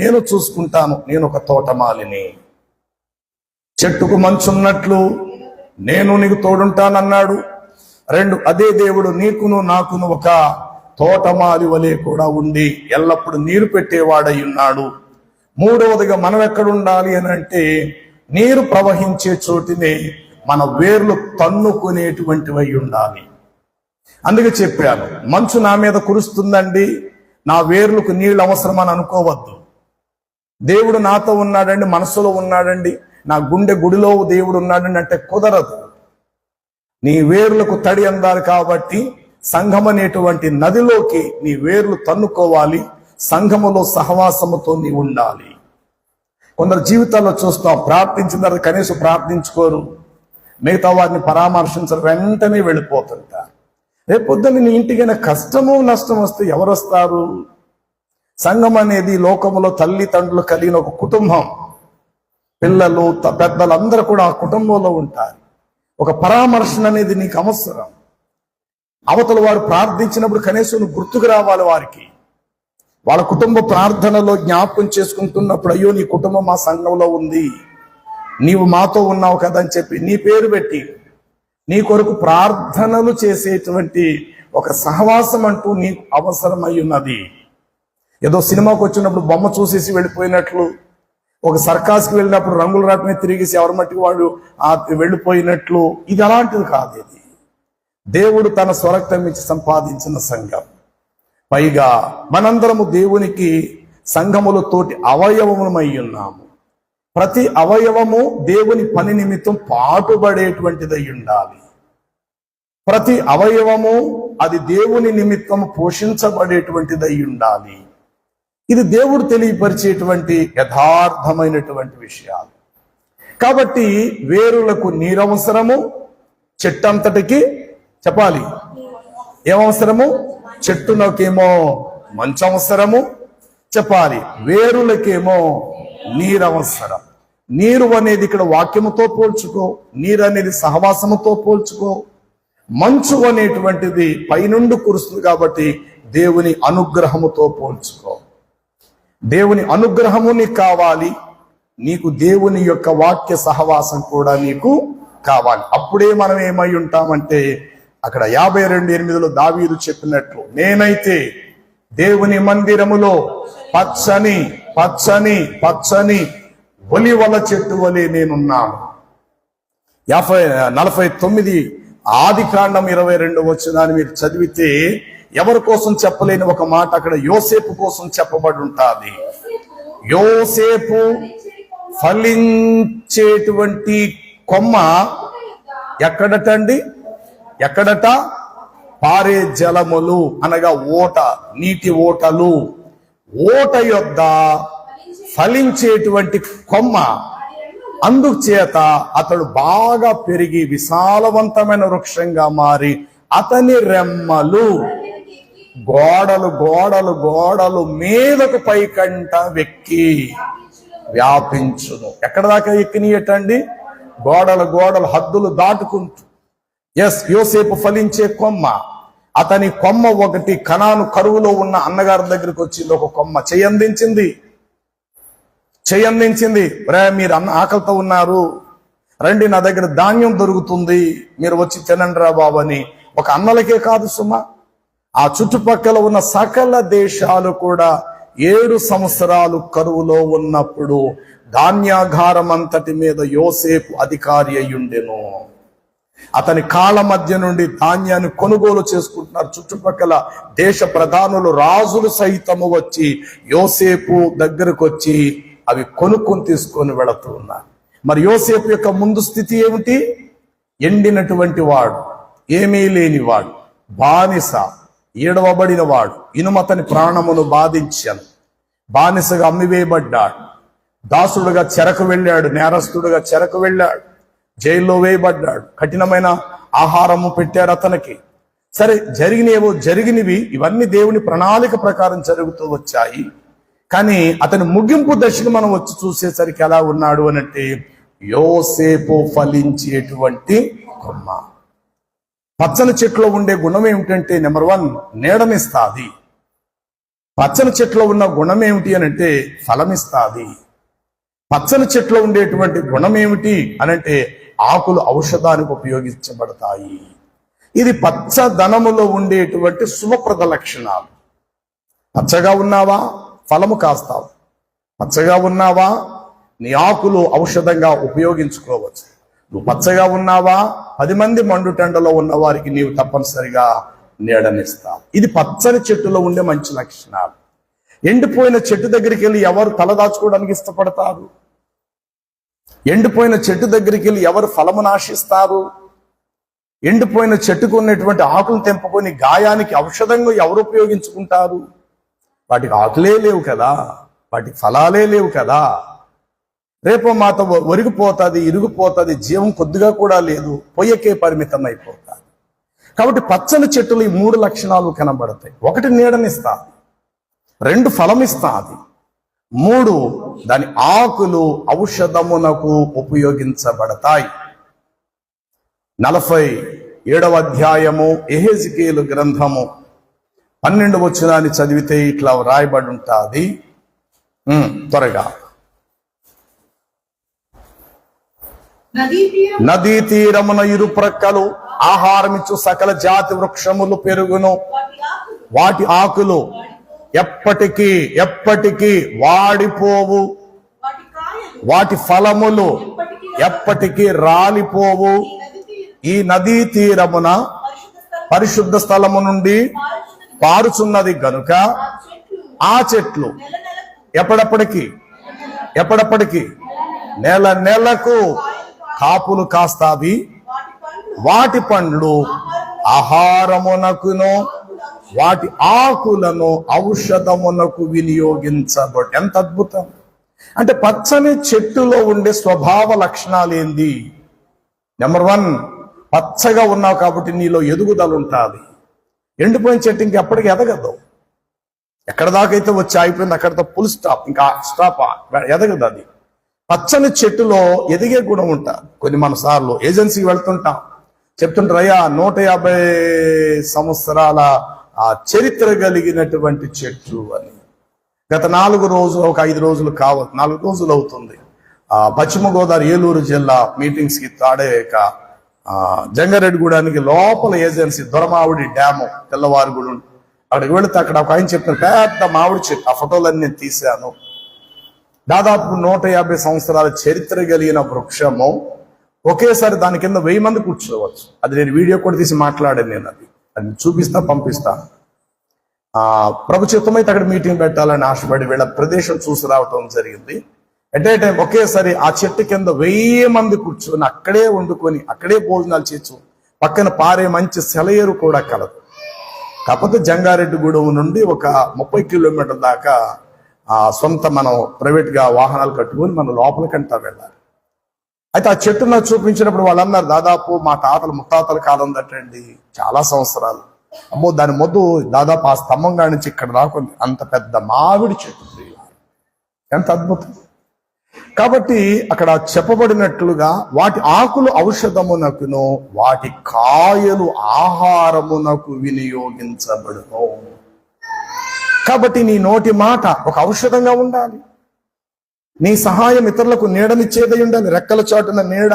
నేను చూసుకుంటాను. నేను ఒక తోటమాలిని. చెట్టుకు మంచున్నట్లు నేను నీకు తోడుంటానన్నాడు. 2, అదే దేవుడు నీకును నాకును ఒక తోటమాలి వలె కూడా ఉండి ఎల్లప్పుడు నీరు పెట్టేవాడై ఉన్నాడు. 3వదిగా మనం ఎక్కడుండాలి అని అంటే నీరు ప్రవహించే చోటినే మన వేర్లు తన్నుకునేటువంటివై ఉండాలి. అందుకే చెప్పాను, మంచు నా మీద కురుస్తుందండి, నా వేర్లకు నీళ్ళు అవసరమని అనుకోవద్దు. దేవుడు నాతో ఉన్నాడండి, మనసులో ఉన్నాడండి, నా గుడిలో దేవుడు ఉన్నాడండి అంటే కుదరదు. నీ వేర్లకు తడి అందాలి. కాబట్టి సంఘం అనేటువంటి నదిలోకి నీ వేర్లు తన్నుకోవాలి. సంఘములో సహవాసముతో నీ ఉండాలి. కొందరు జీవితాల్లో చూస్తాం, ప్రార్థించిన తర్వాత కనీసం ప్రార్థించుకోరు, మిగతా వారిని పరామర్శించరు, వెంటనే వెళ్ళిపోతుంటారు. రేపొద్దున నీ ఇంటికైనా కష్టము నష్టం వస్తే ఎవరు వస్తారు? సంఘం అనేది లోకములో తల్లిదండ్రులు కలిగిన ఒక కుటుంబం. పిల్లలు పెద్దలు అందరూ కూడా ఆ కుటుంబంలో ఉంటారు. ఒక పరామర్శన అనేది నీకు అవసరం. అవతల వారు ప్రార్థించినప్పుడు కనీసం నువ్వు గుర్తుకు రావాలి వారికి. వాళ్ళ కుటుంబ ప్రార్థనలో జ్ఞాపకం చేసుకుంటున్నప్పుడు, అయ్యో నీ కుటుంబం మా సంఘంలో ఉంది, నీవు మాతో ఉన్నావు కదా అని చెప్పి నీ పేరు పెట్టి నీ కొరకు ప్రార్థనలు చేసేటువంటి ఒక సహవాసం అంటూ నీకు అవసరమై ఉన్నది. ఏదో సినిమాకి వచ్చినప్పుడు బొమ్మ చూసేసి వెళ్ళిపోయినట్లు, ఒక సర్కాస్కి వెళ్ళినప్పుడు రంగులు రాటమే తిరిగేసి ఎవరి మట్టికి వాళ్ళు వెళ్ళిపోయినట్లు, ఇది అలాంటిది కాదు. ఇది దేవుడు తన స్వరక్తం ఇచ్చి సంపాదించిన సంఘం. పైగా మనందరము దేవునికి సంఘములతోటి అవయవమై ఉన్నాము. ప్రతి అవయవము దేవుని పని నిమిత్తం పాటుపడేటువంటిదై ఉండాలి. ప్రతి అవయవము అది దేవుని నిమిత్తం పోషించబడేటువంటిదై ఉండాలి. ఇది దేవుడు తెలియపరిచేటువంటి యథార్థమైనటువంటి విషయాలు. కాబట్టి వేరులకు నీరవసరము, చెట్టంతటికి చెప్పాలి ఏమవసరము, చెట్టునకేమో మంచు అవసరము చెప్పాలి, వేరులకేమో నీరు అవసరం. నీరు అనేది ఇక్కడ వాక్యముతో పోల్చుకో, నీరు అనేది సహవాసముతో పోల్చుకో. మంచు అనేటువంటిది పైనుండి కురుస్తుంది కాబట్టి దేవుని అనుగ్రహముతో పోల్చుకో. దేవుని అనుగ్రహము నీకు కావాలి, నీకు దేవుని యొక్క వాక్య సహవాసం కూడా నీకు కావాలి. అప్పుడే మనం ఏమై ఉంటామంటే అక్కడ 52:8 దావీదు చెప్పినట్లు, నేనైతే దేవుని మందిరములో పచ్చని పచ్చని పచ్చని ఒలివల చెట్టు వలె నేనున్నాను. 49 ఆదికాండం 22 మీరు చదివితే ఎవరి కోసం చెప్పలేని ఒక మాట అక్కడ యోసేపు కోసం చెప్పబడి ఉంటుంది. యోసేపు ఫలించేటువంటి కొమ్మ ఎక్కడటండి? ఎక్కడట? పారే జలములు అనగా ఓట, నీటి ఓటలు, ఓట యొద్ద ఫలించేటువంటి కొమ్మ. అందుచేత అతడు బాగా పెరిగి విశాలవంతమైన వృక్షంగా మారి అతని రెమ్మలు గోడలు గోడలు గోడలు మీదకు పైకంట వెక్కి వ్యాపించును. ఎక్కడ దాకా ఎక్కినయటండి? గోడలు గోడలు హద్దులు దాటుకుంటూ. యోసేపు ఫలించే కొమ్మ. అతని కొమ్మ ఒకటి కనాను కరువులో ఉన్న అన్నగారి దగ్గరికి వచ్చింది. ఒక కొమ్మ చెయ్యందించింది. మీరు అన్న ఆకలితో ఉన్నారు, రండి నా దగ్గర ధాన్యం దొరుకుతుంది, మీరు వచ్చి తినండి రా బాబు అని. ఒక అన్నలకే కాదు సుమా, ఆ చుట్టుపక్కల ఉన్న సకల దేశాలు కూడా 7 సంవత్సరాలు కరువులో ఉన్నప్పుడు ధాన్యాగారం అంతటి మీద యోసేపు అధికారి అయ్యుండెను. అతని కాళ్ళ మధ్య నుండి ధాన్యాన్ని కొనుగోలు చేసుకుంటున్నారు. చుట్టుపక్కల దేశ ప్రధానులు, రాజులు సైతము వచ్చి యోసేపు దగ్గరకు వచ్చి అవి కొనుక్కొని తీసుకొని వెళుతూ ఉన్నారు. మరి యోసేపు యొక్క ముందు స్థితి ఏమిటి? ఎండినటువంటి వాడు, ఏమీ లేనివాడు, బానిస, ఏడవబడిన వాడు. ఇనుమతని ప్రాణమును బాధించాను, బానిసగా అమ్మివేయబడ్డాడు, దాసుడుగా చెరకు వెళ్ళాడు, నేరస్తుడుగా చెరకు వెళ్ళాడు, జైల్లో వేయబడ్డాడు, కఠినమైన ఆహారము పెట్టారు అతనికి. సరే, జరిగినవి ఇవన్నీ దేవుని ప్రణాళిక ప్రకారం జరుగుతూ వచ్చాయి. కానీ అతని ముగింపు దశను మనం వచ్చి చూసేసరికి ఎలా ఉన్నాడు అనంటే, యోసేపు ఫలించేటువంటి కొమ్మ. పచ్చని చెట్లో ఉండే గుణం ఏమిటంటే, నెంబర్ 1 నీడనిస్తాది. పచ్చని చెట్లో ఉన్న గుణం ఏమిటి అనంటే ఫలమిస్తాది. పచ్చని చెట్లో ఉండేటువంటి గుణం ఏమిటి అనంటే ఆకులు ఔషధానికి ఉపయోగించబడతాయి. ఇది పచ్చదనములో ఉండేటువంటి శుభప్రద లక్షణాలు. పచ్చగా ఉన్నావా, ఫలము కాస్తావు. పచ్చగా ఉన్నావా, నీ ఆకులు ఔషధంగా ఉపయోగించుకోవచ్చు. నువ్వు పచ్చగా ఉన్నావా, 10 మంది మండుటెండలో ఉన్న వారికి నీవు తప్పనిసరిగా నీడనిస్తావు. ఇది పచ్చని చెట్టులో ఉండే మంచి లక్షణాలు. ఎండిపోయిన చెట్టు దగ్గరికి వెళ్ళి ఎవరు తలదాచుకోవడానికి ఇష్టపడతారు? ఎండిపోయిన చెట్టు దగ్గరికి వెళ్ళి ఎవరు ఫలమును ఆశిస్తారు? ఎండిపోయిన చెట్టుకు ఉన్నటువంటి ఆకులు తెంపుకొని గాయానికి ఔషధంగా ఎవరు ఉపయోగించుకుంటారు? వాటికి ఆకులే లేవు కదా, వాటికి ఫలాలే లేవు కదా. రేపో మాత ఒరిగిపోతుంది, ఇరిగిపోతుంది, జీవం కొద్దిగా కూడా లేదు, పొయ్యకే పరిమితం అయిపోతుంది. కాబట్టి పచ్చని చెట్టులు ఈ 3 లక్షణాలు కనబడతాయి. 1 నీడనిస్తాది, 2 ఫలమిస్తాది, 3 దాని ఆకులు ఔషధమునకు ఉపయోగించబడతాయి. 47వ అధ్యాయము యెహెజ్కేలు గ్రంథము 12వ వచనాన్ని చదివితే ఇట్లా రాయబడి ఉంటుంది. త్వరగా. నదీ తీరమున ఇరుప్రక్కలు ఆహారమిచ్చు సకల జాతి వృక్షములు పెరుగును, వాటి ఆకులు ఎప్పటికీ వాడిపోవు, వాటి ఫలములు ఎప్పటికీ రాలిపోవు. ఈ నదీ తీరమున పరిశుద్ధ స్థలము నుండి పారుచున్నది గనుక ఆ చెట్లు ఎప్పటికి నెలకు కాపులు కాస్తావి, వాటి పండ్లు ఆహారమునకును వాటి ఆకులను ఔషధమునకు వినియోగించబడు. ఎంత అద్భుతం! అంటే పచ్చని చెట్టులో ఉండే స్వభావ లక్షణాలు ఏంది? నెంబర్ 1, పచ్చగా ఉన్నావు కాబట్టి నీలో ఎదుగుదల ఉంటుంది. ఎండిపోయిన చెట్టు ఇంకెప్పటికీ ఎదగదు. ఎక్కడ దాకైతే వచ్చి ఆగిపోయింది అక్కడితో ఫుల్ స్టాప్, ఇంకా స్టాప్, ఎదగదు. అది పచ్చని చెట్టులో ఎదిగే గుణం ఉంటుంది. కొన్ని మనసార్లు ఏజెన్సీకి వెళ్తుంటాం, చెప్తుంటారు, అయ్యా 150 సంవత్సరాల ఆ చరిత్ర కలిగినటువంటి చెట్టు అని. గత 4 రోజులు, ఒక 5 రోజులు కావచ్చు, 4 రోజులు అవుతుంది. పశ్చిమ గోదావరి ఏలూరు జిల్లా మీటింగ్స్ కి తాడేక జంగారెడ్డిగూడానికి లోపల ఏజెన్సీ దొరమావిడి డ్యాము తెల్లవారుగుడు, అక్కడికి వెళితే అక్కడ ఒక ఆయన చెప్పిన పెద్ద మామిడి చెట్టు, ఆ ఫోటోలన్నీ నేను తీశాను. దాదాపు 150 సంవత్సరాల చరిత్ర కలిగిన వృక్షము. ఒకేసారి దాని కింద 1000 మంది కూర్చోవచ్చు. అది నేను వీడియో కూడా తీసి మాట్లాడాను. నేను అది చూపిస్తా, పంపిస్తా. ప్రభు చిత్తమైతే అక్కడ మీటింగ్ పెట్టాలని ఆశపడి వీళ్ళ ప్రదేశం చూసి రావటం జరిగింది. ఎట్ ఏ టైం ఒకేసారి ఆ చెట్టు కింద 1000 మంది కూర్చొని అక్కడే వండుకొని అక్కడే భోజనాలు చేయొచ్చు. పక్కన పారే మంచి సెలయేరు కూడా కలదు. కాకపోతే జంగారెడ్డిగూడెం నుండి ఒక 30 కిలోమీటర్ల దాకా సొంత మనం ప్రైవేట్ గా వాహనాలు కట్టుకొని మనం లోపలికంటా వెళ్ళాలి. అయితే ఆ చెట్టు నాకు చూపించినప్పుడు వాళ్ళు అన్నారు, దాదాపు మా తాతలు ముత్తాతల కాలం దట్టండి, చాలా సంవత్సరాలు. అమ్మో, దాని మొద్దు దాదాపు ఆ స్తంభం కాడి నుంచి ఇక్కడ రాకుంది. అంత పెద్ద మామిడి చెట్టు, ఎంత అద్భుతం. కాబట్టి అక్కడ చెప్పబడినట్లుగా వాటి ఆకులు ఔషధమునకును వాటి కాయలు ఆహారమునకు వినియోగించబడును. కాబట్టి నీ నోటి మాట ఒక ఔషధంగా ఉండాలి. నీ సహాయం ఇతరులకు నీడనిచ్చేదై ఉండాలి. రెక్కల చాటున నీడ,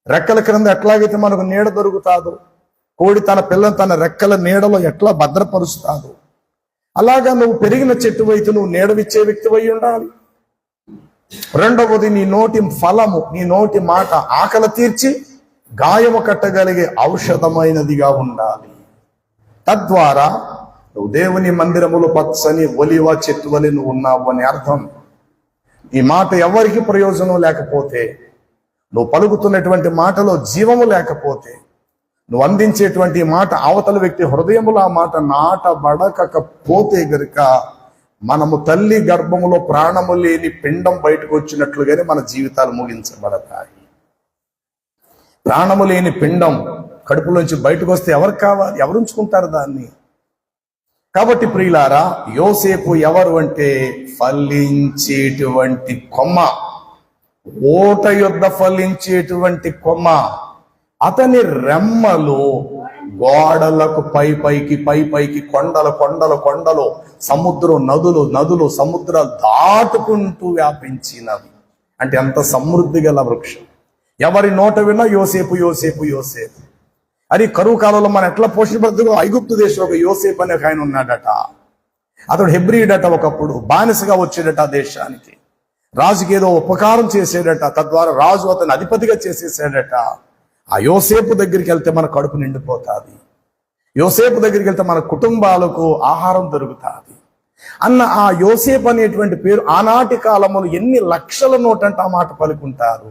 రెక్కల క్రింద ఎట్లాగైతే మనకు నీడ దొరుకుతాదో, కోడి తన పిల్లని తన రెక్కల నీడలో ఎట్లా భద్రపరుస్తాదో, అలాగా నువ్వు పెరిగిన చెట్టు అయితే నువ్వు నీడవిచ్చే వ్యక్తివై ఉండాలి. రెండవది, నీ నోటి ఫలము, నీ నోటి మాట ఆకలి తీర్చి గాయము కట్టగలిగే ఔషధమైనదిగా ఉండాలి. తద్వారా నువ్వు దేవుని మందిరములో పచ్చని ఒలివ చెట్టు వలె నువ్వు ఉన్నావు అని అర్థం. ఈ మాట ఎవరికి ప్రయోజనం లేకపోతే, నువ్వు పలుకుతున్నటువంటి మాటలో జీవము లేకపోతే, నువ్వు అందించేటువంటి మాట అవతల వ్యక్తి హృదయములో ఆ మాట నాటబడకపోతే గనుక మనము తల్లి గర్భములో ప్రాణము లేని పిండం బయటకు వచ్చినట్లుగానే మన జీవితాలు ముగించబడతాయి. ప్రాణము లేని పిండం కడుపులోంచి బయటకు వస్తే ఎవరు కావాలి? ఎవరు ఉంచుకుంటారు దాన్ని? కాబట్టి ప్రియులారా, యోసేపు ఎవరు అంటే ఫలించేటువంటి కొమ్మ, ఓట యుద్ధ ఫలించేటువంటి కొమ్మ. అతని రెమ్మలు గోడలకు పైపైకి కొండలు సముద్రం, నదులు సముద్రాలు దాటుకుంటూ వ్యాపించినవి. అంటే అంత సమృద్ధి గల వృక్షం. ఎవరి నోట విన్నా యోసేపు యోసేపు యోసేపు. అది కరువు కాలంలో మనం ఎట్లా పోషించబడుతుందో, ఐగుప్తు దేశంలో ఒక యోసేపు అనే ఆయన ఉన్నాడట. అతడు హెబ్రీడట, ఒకప్పుడు బానిసగా వచ్చేటట దేశానికి. రాజుకి ఏదో ఉపకారం చేసేడట, తద్వారా రాజు అతను అధిపతిగా చేసేసాడట. ఆ యోసేపు దగ్గరికి వెళ్తే మన కడుపు నిండిపోతుంది. యోసేపు దగ్గరికి వెళ్తే మన కుటుంబాలకు ఆహారం దొరుకుతుంది అన్న ఆ యోసేపు అనేటువంటి పేరు ఆనాటి కాలంలో ఎన్ని లక్షల నోటంటే ఆ మాట పలుకుంటారు.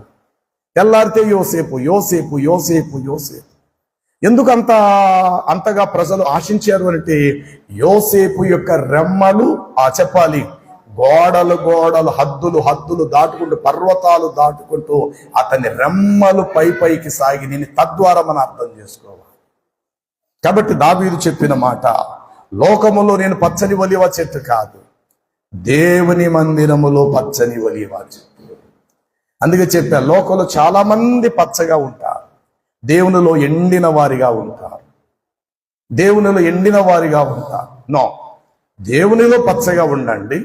తెల్లారితే యోసేపు యోసేపు యోసేపు యోసేపు. ఎందుకు అంతగా ప్రజలు ఆశించారు అంటే, యోసేపు యొక్క రెమ్మలు చెప్పాలి, గోడలు హద్దులు దాటుకుంటూ, పర్వతాలు దాటుకుంటూ అతని రెమ్మలు పైకి సాగి నేను తద్వారా మనం అర్థం చేసుకోవాలి. కాబట్టి దావీదు చెప్పిన మాట, లోకములో నేను పచ్చని ఒలీవ చెట్టు కాదు, దేవుని మందిరములో పచ్చని ఒలీవ చెట్టు. అందుకే చెప్పా, లోకంలో చాలా మంది పచ్చగా ఉంటారు, దేవునిలో ఎండిన వారిగా ఉంటారు. నో, దేవునిలో పచ్చగా ఉండండి.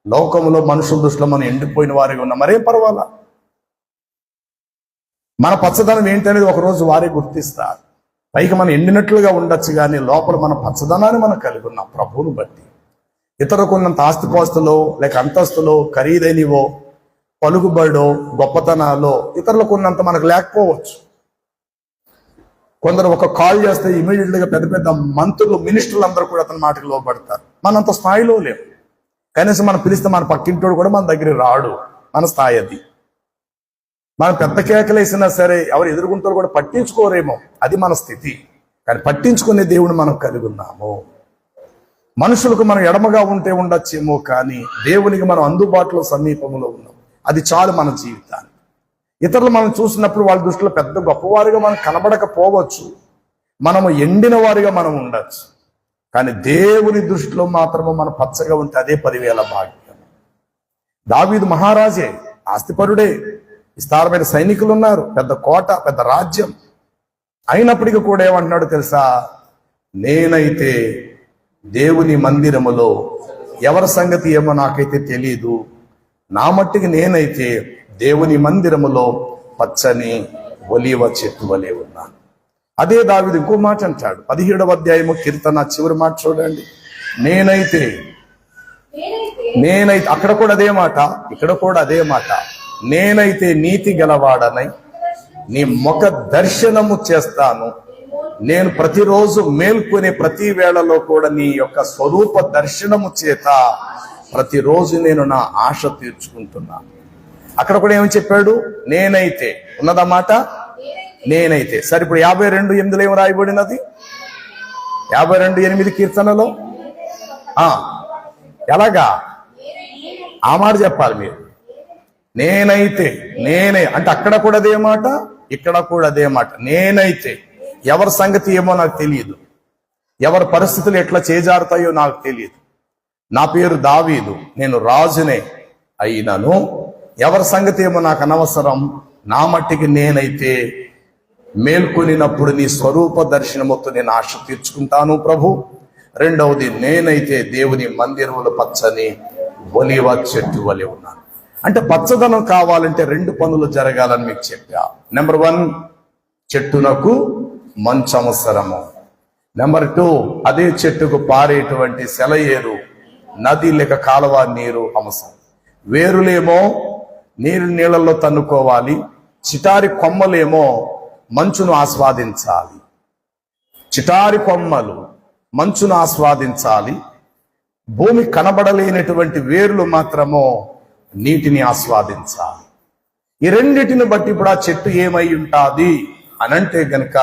లోకములో మనుషుల దృష్టిలో మనం ఎండిపోయిన వారిగా ఉన్నాం, మరేం పర్వాలా. మన పచ్చదనం ఏంటనేది ఒకరోజు వారే గుర్తిస్తారు. పైకి మనం ఎండినట్లుగా ఉండొచ్చు, కానీ లోపల మన పచ్చదనాన్ని మనం కలిగి ఉన్నాం ప్రభువును బట్టి. ఇతరులకు ఉన్నంత ఆస్తిపాస్తులో లేక అంతస్తులో, ఖరీదైనవో, పలుకుబడో, గొప్పతనాలో ఇతరులకు ఉన్నంత మనకు లేకపోవచ్చు. కొందరు ఒక కాల్ చేస్తే ఇమీడియట్ గా పెద్ద పెద్ద మంత్రులు, మినిస్టర్లు అందరూ కూడా అతని మాటకి లోపడతారు. మనంత స్థాయిలో లేవు. కనీసం మనం పిలిస్తే మన పక్కింటోడు కూడా మన దగ్గర రాడు. మన స్థాయి అది. మనం పెద్ద కేకలేసినా సరే ఎవరు ఎదుర్కొంటారో కూడా పట్టించుకోరేమో, అది మన స్థితి. కానీ పట్టించుకునే దేవుడు మనం కలిగి ఉన్నాము. మనుషులకు మనం ఎడమగా ఉంటే ఉండొచ్చేమో, కానీ దేవునికి మనం అందుబాటులో సమీపంలో ఉన్నాం. అది చాలు మన జీవితాన్ని. ఇతరులు మనం చూసినప్పుడు వాళ్ళ దృష్టిలో పెద్ద గొప్పవారిగా మనం కనబడకపోవచ్చు, మనము ఎండిన వారిగా మనం ఉండొచ్చు, కానీ దేవుని దృష్టిలో మాత్రము మనం పచ్చగా ఉంటే అదే 10,000 భాగ్యం. దావీదు మహారాజే, ఆస్తిపరుడే, విస్తారమైన సైనికులు ఉన్నారు, పెద్ద కోట, పెద్ద రాజ్యం. అయినప్పటికీ కూడా ఏమంటున్నాడు తెలుసా? నేనైతే దేవుని మందిరములో ఎవరి సంగతి ఏమో నాకైతే తెలియదు, నా మట్టికి నేనైతే దేవుని మందిరములో పచ్చని ఒలీవ చెట్టు వలె ఉన్నాను. అదే దావీదు ఇంకో మాట అంటాడు, 17వ అధ్యాయము కీర్తన చివరి మాట చూడండి. నేనైతే అక్కడ కూడా అదే మాట, ఇక్కడ కూడా అదే మాట. నేనైతే నీతి గలవాడనై నీ ముఖ దర్శనము చేస్తాను. నేను ప్రతిరోజు మేల్కొనే ప్రతి వేళలో కూడా నీ యొక్క స్వరూప దర్శనము చేత ప్రతిరోజు నేను నా ఆశ తీర్చుకుంటున్నాను. అక్కడ కూడా ఏమని చెప్పాడు? నేనైతే ఉన్నదన్నమాట. నేనైతే సరే, ఇప్పుడు 52:8 ఏమి రాయబడినది? 52:8 కీర్తనలో ఎలాగా ఆ మాట చెప్పాలి మీరు. నేనైతే అంటే అక్కడ కూడా అదే మాట, ఇక్కడ కూడా అదే మాట. నేనైతే ఎవరి సంగతి ఏమో నాకు తెలియదు, ఎవరి పరిస్థితులు ఎట్లా చేజారుతాయో నాకు తెలియదు. నా పేరు దావీదు, నేను రాజునే అయినను ఎవరి సంగతి ఏమో నాకు అనవసరం. నా మట్టికి నేనైతే మేల్కొనినప్పుడు నీ స్వరూప దర్శనముతో నేను ఆశ తీర్చుకుంటాను ప్రభు. రెండవది, నేనైతే దేవుని మందిరములు పచ్చని ఒలీవ చెట్టు వలె ఉన్నాను. అంటే పచ్చదనం కావాలంటే 2 పనులు జరగాలని మీకు చెప్పా. నెంబర్ 1, చెట్టునకు మంచు అవసరము. నెంబర్ 2, అదే చెట్టుకు పారేటువంటి సెలయేరు, నది లేక కాలువ నీరు అవసరం. వేరులేమో నీళ్ళల్లో తన్నుకోవాలి, చిటారి కొమ్మలేమో మంచును ఆస్వాదించాలి. చిటారి కొమ్మలు మంచును ఆస్వాదించాలి, భూమి కనబడలేనటువంటి వేర్లు మాత్రమో నీటిని ఆస్వాదించాలి. ఈ రెండిటిని బట్టి ఇప్పుడు ఆ చెట్టు ఏమై ఉంటుంది అనంటే గనక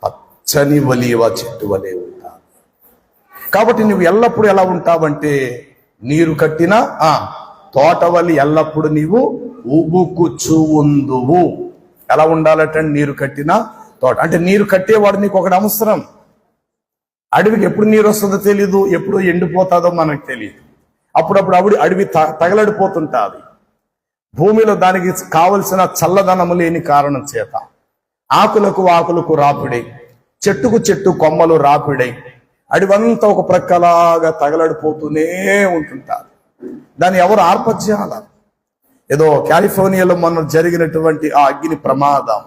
పచ్చని ఒలీవ చెట్టు వలె ఉంటుంది. కాబట్టి నువ్వు ఎల్లప్పుడూ ఎలా ఉంటావంటే, నీరు కట్టిన తోటవల్లి ఎల్లప్పుడు నీవు ఉబుకుచు ఉందువు. ఎలా ఉండాలట? నీరు కట్టిన తోట. అంటే నీరు కట్టేవాడు నీకు ఒకటి అవసరం. అడవికి ఎప్పుడు నీరు వస్తుందో తెలీదు, ఎప్పుడు ఎండిపోతుందో మనకు తెలియదు. అప్పుడప్పుడు అడవి తగలడిపోతుంటుంది. భూమిలో దానికి కావలసిన చల్లదనము లేని కారణం చేత ఆకులకు రాపిడై, చెట్టుకు చెట్టు కొమ్మలు రాపిడై, అడవంతా ఒక ప్రక్కలాగా తగలడిపోతూనే ఉంటుంటారు. దాన్ని ఎవరు ఆర్పచేయాల? ఏదో కాలిఫోర్నియాలో మొన్న జరిగినటువంటి ఆ అగ్ని ప్రమాదం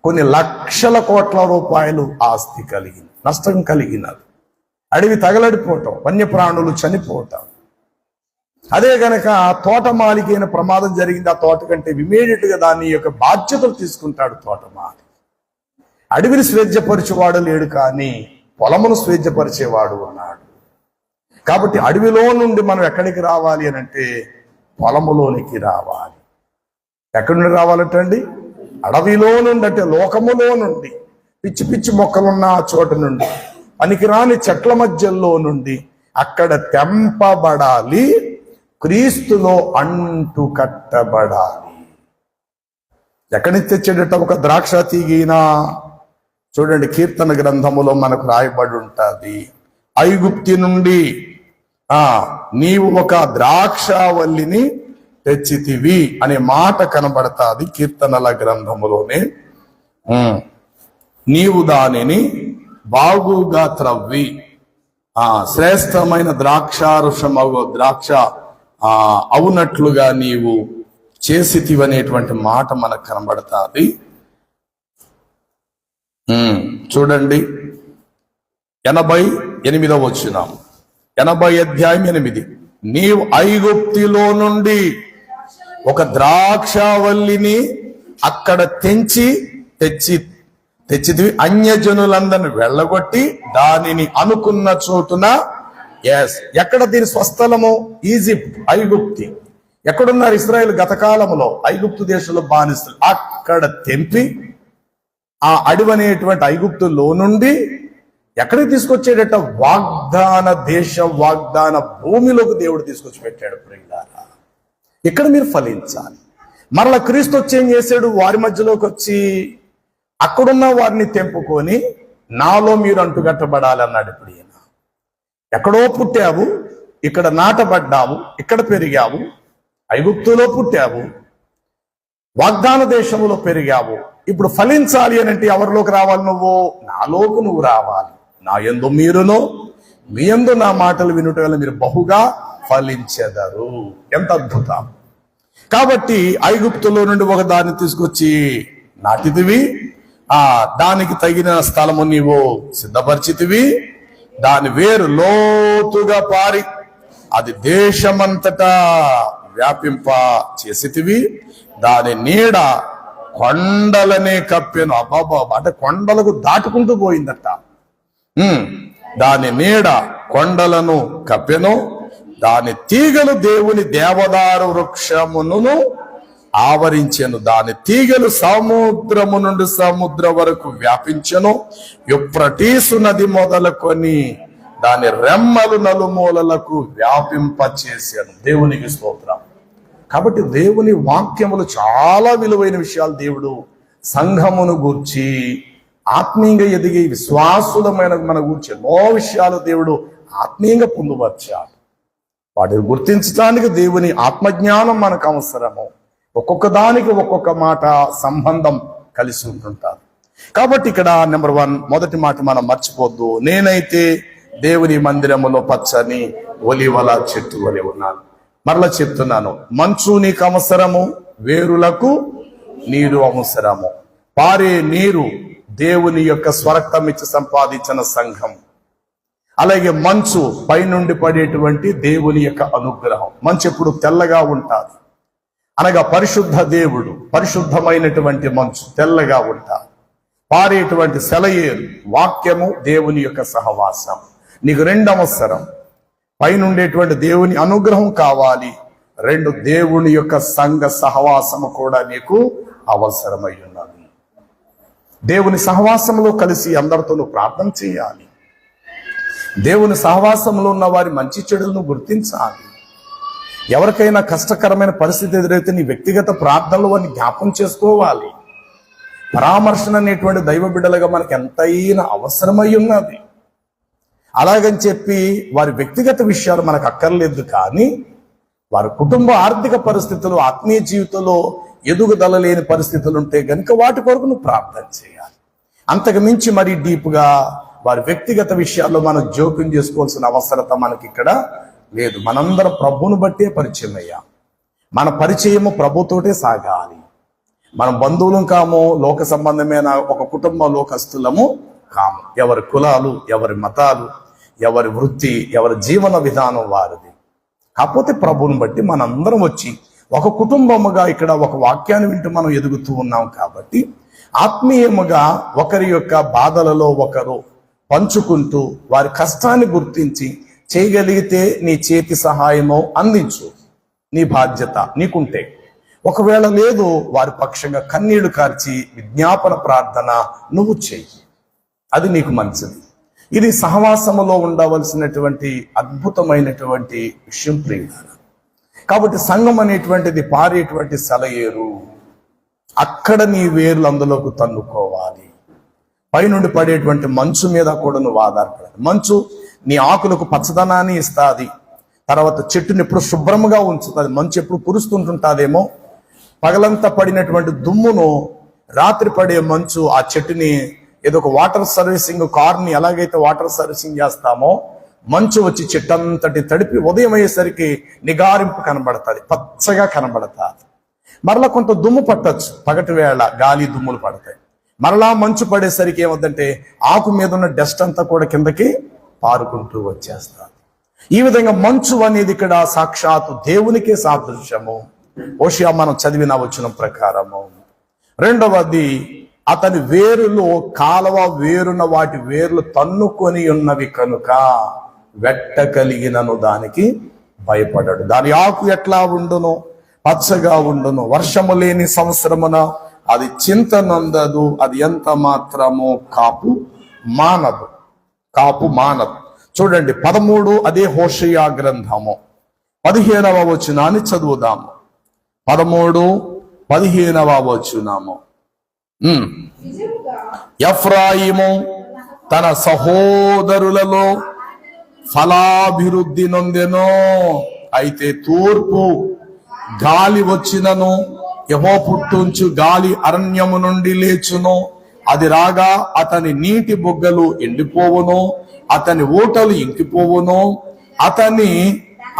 కొన్ని లక్షల కోట్ల రూపాయలు ఆస్తి కలిగింది, నష్టం కలిగినది. అడవి తగలడిపోవటం, వన్యప్రాణులు చనిపోవటం. అదే గనక తోటమాలికైన ప్రమాదం జరిగింది. ఆ తోట కంటే ఇమీడియట్ గా దాని యొక్క బాధ్యతలు తీసుకుంటాడు తోటమాలి. అడవిని స్వేచ్ఛపరిచేవాడు లేడు, కానీ పొలమును స్వేచ్ఛపరిచేవాడు ఉన్నాడు. కాబట్టి అడవిలో నుండి మనం ఎక్కడికి రావాలి అని అంటే పొలములోనికి రావాలి. ఎక్కడి నుండి రావాలంటండి? అడవిలో నుండి, అంటే లోకములో నుండి, పిచ్చి పిచ్చి మొక్కలున్న ఆ చోట నుండి, పనికిరాని చెట్ల మధ్యలో నుండి అక్కడ తెంపబడాలి, క్రీస్తులో అంటు కట్టబడాలి. ఎక్కడి నుంచి తెచ్చేటట్టు? ఒక ద్రాక్ష తీగిన చూడండి, కీర్తన గ్రంథములో మనకు రాయబడి ఉంటుంది, ఐగుప్తి నుండి నీవు ఒక ద్రాక్షావల్లిని తెచ్చితివి అనే మాట కనబడతాది కీర్తనల గ్రంథములోనే. నీవు దానిని బాగుగా త్రవ్వి శ్రేష్టమైన ద్రాక్ష అవునట్లుగా నీవు చేసితివనేటువంటి మాట మనకు కనబడతాది. చూడండి, 88వ వచనం, 80:8. నీవు ఐగుప్తిలో నుండి ఒక ద్రాక్షావల్లిని అక్కడ తెచ్చితివి, అన్యజనులందరిని వెళ్ళగొట్టి దానిని అనుకున్న చోటున. ఎక్కడ దీని స్వస్థలము? ఈజిప్ట్, ఐగుప్తి. ఎక్కడున్నారు ఇశ్రాయేలు? గత కాలంలో ఐగుప్తు దేశంలో బానిసలు. అక్కడ తెంపి ఆ అడవనేటువంటి ఐగుప్తులో నుండి ఎక్కడికి తీసుకొచ్చేటట్ట? వాగ్దాన దేశం, వాగ్దాన భూమిలోకి దేవుడు తీసుకొచ్చి పెట్టాడు. ప్రియులారా, ఇక్కడ మీరు ఫలించాలి. మరలా క్రీస్తు వచ్చి ఏం చేశాడు? వారి మధ్యలోకి వచ్చి అక్కడున్న వారిని తెంపుకొని నాలో మీరు అంటుగట్టబడాలి అన్నాడు. ఇప్పుడు ఈయన, ఎక్కడో పుట్టావు, ఇక్కడ నాటబడ్డావు, ఇక్కడ పెరిగావు, ఐగుప్తులో పుట్టావు, వాగ్దాన దేశంలో పెరిగావు. ఇప్పుడు ఫలించాలి అని అంటే ఎవరిలోకి రావాలి? నువ్వు నాలోకి నువ్వు రావాలి. నా యందు మీరును, మీ యందు నా మాటలు వినుట వల్ల మీరు బహుగా ఫలించెదరు. ఎంత అద్భుతం! కాబట్టి ఐగుప్తులో నుండి ఒక దాన్ని తీసుకొచ్చి నాటిదివి, దానికి తగిన స్థలము నీవు సిద్ధపరిచితివి, దాని వేరు లోతుగా పారి అది దేశమంతటా వ్యాపింప చేసితివి, దాని నీడ కొండలనే కప్పెను. అబ్బాబా, అంటే కొండలకు దాటుకుంటూ పోయిందట. దాని నీడ కొండలను కప్పెను, దాని తీగలు దేవుని దేవదారు వృక్షమును ఆవరించెను, దాని తీగలు సముద్రము నుండి సముద్రం వరకు వ్యాపించెను, యుప్రటీసు నది మొదలుకొని దాని రెమ్మలు నలుమూలలకు వ్యాపింపచేసాను. దేవునికి స్తోత్రం. కాబట్టి దేవుని వాక్యములు చాలా విలువైన విషయాలు దేవుడు సంఘమును గూర్చి, ఆత్మీయంగా ఎదిగే విశ్వాసులమైన మన గూర్చి ఎన్నో విషయాలు దేవుడు ఆత్మీయంగా పొందుపరిచాడు. వాటిని గుర్తించడానికి దేవుని ఆత్మజ్ఞానం మనకు అవసరము. ఒక్కొక్క దానికి ఒక్కొక్క మాట సంబంధం కలిసి ఉంటుంటారు. కాబట్టి ఇక్కడ నెంబర్ 1 మొదటి మాట మనం మర్చిపోద్దు. నేనైతే దేవుని మందిరములో పచ్చని ఒలివల చెట్టు వలె ఉన్నాను. మరలా చెప్తున్నాను, మంచు నీకు అవసరము, వేరులకు నీరు అవసరము. పారే నీరు దేవుని యొక్క స్వరక్తం ఇచ్చి సంపాదించిన సంఘం. అలాగే మంచు పైనుండి పడేటువంటి దేవుని యొక్క అనుగ్రహం. మంచు ఎప్పుడు తెల్లగా ఉంటుంది, అనగా పరిశుద్ధ దేవుడు, పరిశుద్ధమైనటువంటి మంచు తెల్లగా ఉంటారు. పారేటువంటి సెలయేరు వాక్యము, దేవుని యొక్క సహవాసం. నీకు 2 అవసరం. పైనుండేటువంటి దేవుని అనుగ్రహం కావాలి, 2 దేవుని యొక్క సంఘ సహవాసము కూడా నీకు అవసరమై ఉన్నది. దేవుని సహవాసంలో కలిసి అందరితోనూ ప్రార్థన చేయాలి. దేవుని సహవాసంలో ఉన్న వారి మంచి చెడులను గుర్తించాలి. ఎవరికైనా కష్టకరమైన పరిస్థితి ఎదురైతే నీ వ్యక్తిగత ప్రార్థనలు వారిని జ్ఞాపం చేసుకోవాలి. పరామర్శన అనేటువంటి దైవ బిడ్డలుగా మనకు ఎంతైనా అవసరమై ఉన్నది. అలాగని చెప్పి వారి వ్యక్తిగత విషయాలు మనకు అక్కర్లేదు, కానీ వారి కుటుంబ ఆర్థిక పరిస్థితులు, ఆత్మీయ జీవితంలో ఎదుగుదల లేని పరిస్థితులు ఉంటే గనుక వాటి కొరకు నువ్వు ప్రార్థన చేయాలి. అంతకు మించి మరీ డీప్గా వారి వ్యక్తిగత విషయాల్లో మనం జోక్యం చేసుకోవాల్సిన అవసరత మనకి ఇక్కడ లేదు. మనందరం ప్రభువును బట్టే పరిచయం అయ్యాం. మన పరిచయము ప్రభుతోటే సాగాలి. మనం బంధువులం కాము, లోక సంబంధమైన ఒక కుటుంబ లోకస్తులము కాము. ఎవరి కులాలు, ఎవరి మతాలు, ఎవరి వృత్తి, ఎవరి జీవన విధానం వారిది. కాకపోతే ప్రభువుని బట్టి మనందరం వచ్చి ఒక కుటుంబముగా ఇక్కడ ఒక వాక్యాన్ని వింటూ మనం ఎదుగుతూ ఉన్నాం. కాబట్టి ఆత్మీయముగా ఒకరి యొక్క బాధలలో ఒకరు పంచుకుంటూ వారి కష్టాన్ని గుర్తించి చేయగలిగితే నీ చేతి సహాయమో అందించు. నీ బాధ్యత నీకుంటే. ఒకవేళ లేదు, వారి పక్షంగా కన్నీళ్లు కార్చి విజ్ఞాపన ప్రార్థన నువ్వు చెయ్యి. అది నీకు మంచిది. ఇది సహవాసములో ఉండవలసినటువంటి అద్భుతమైనటువంటి విషయం ప్రియులారా. కాబట్టి సంఘం అనేటువంటిది పారేటువంటి సెలయేరు. అక్కడ నీ వేర్లు అందులోకి తన్నుకోవాలి. పైనుండి పడేటువంటి మంచు మీద కూడా నువ్వు ఆధారపడాలి. మంచు నీ ఆకులకు పచ్చదనాన్ని ఇస్తుంది. తర్వాత చెట్టుని ఎప్పుడు శుభ్రంగా ఉంచుతుంది. మంచు ఎప్పుడు కురుస్తుంటుంటాదేమో. పగలంతా పడినటువంటి దుమ్మును రాత్రి పడే మంచు ఆ చెట్టుని ఏదో ఒక వాటర్ సర్వీసింగ్ కార్ని ఎలాగైతే వాటర్ సర్వీసింగ్ చేస్తామో, మంచు వచ్చి చెట్టంతటి తడిపి ఉదయం అయ్యేసరికి నిగారింపు కనబడుతుంది, పచ్చగా కనబడుతుంది. మరలా కొంత దుమ్ము పట్టచ్చు, పగటి వేళ గాలి దుమ్ములు పడతాయి. మరలా మంచు పడేసరికి ఏమవుతుందంటే ఆకు మీద ఉన్న డస్ట్ అంతా కూడా కిందకి పారుకుంటూ వచ్చేస్తారు. ఈ విధంగా మంచు అనేది ఇక్కడ సాక్షాత్తు దేవునికే సాదృశ్యము. హోషేయ మనం చదివిన వచనం ప్రకారము. రెండవది, అతని వేరులో కాలవ వేరున వాటి వేర్లు తన్నుకొని ఉన్నవి కనుక వెట్ట కలిగినను దానికి భయపడడు. దాని ఆకు ఎట్లా ఉండును? పచ్చగా ఉండును. వర్షము లేని సంవత్సరమున అది చింత నందదు, అది ఎంత మాత్రము కాపు మానదు. చూడండి 13, అదే హోషేయ గ్రంథము 15వ వచనాన్ని చదువుదాము. 13:15 వచనము. ఎఫ్రాయిము తన సహోదరులలో ఫలాభివృద్ధి నొందెను. అయితే తూర్పు గాలి వచ్చినను, యెహోవా పుట్టించు గాలి అరణ్యము నుండి లేచును, అది రాగా అతని నీటి బొగ్గలు ఎండిపోవును, అతని ఊటలు ఇంకిపోవును, అతని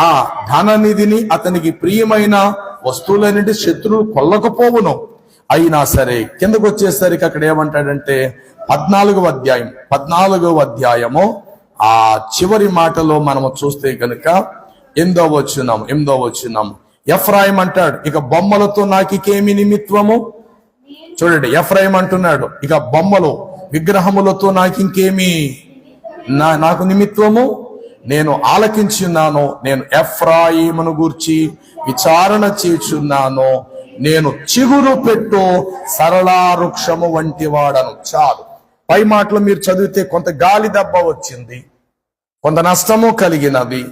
ఆ ధననిధిని అతనికి ప్రియమైన వస్తువులన్నిటి శత్రువులు కొల్లకపోవును. అయినా సరే కిందకు వచ్చేసరికి అక్కడ ఏమంటాడంటే 14వ అధ్యాయము ఆ చివరి మాటలో మనము చూస్తే కనుక 8వ వచనం ఎఫ్రాయిం అంటాడు, ఇక బొమ్మలతో నాకేమి నిమిత్వము. చూడండి, ఎఫ్రాయిం అంటున్నాడు, ఇక బొమ్మలు విగ్రహములతో నాకింకేమి నాకు నిమిత్వము. నేను ఆలకించున్నాను, నేను ఎఫ్రాయిమును గూర్చి విచారణ చేయుచున్నాను, నేను చిగురు పెట్టు సరళ వృక్షము వంటి వాడను. చాలు. పై మాటలు మీరు చదివితే కొంత గాలి దెబ్బ వచ్చింది, కొంత నష్టము కలిగినది.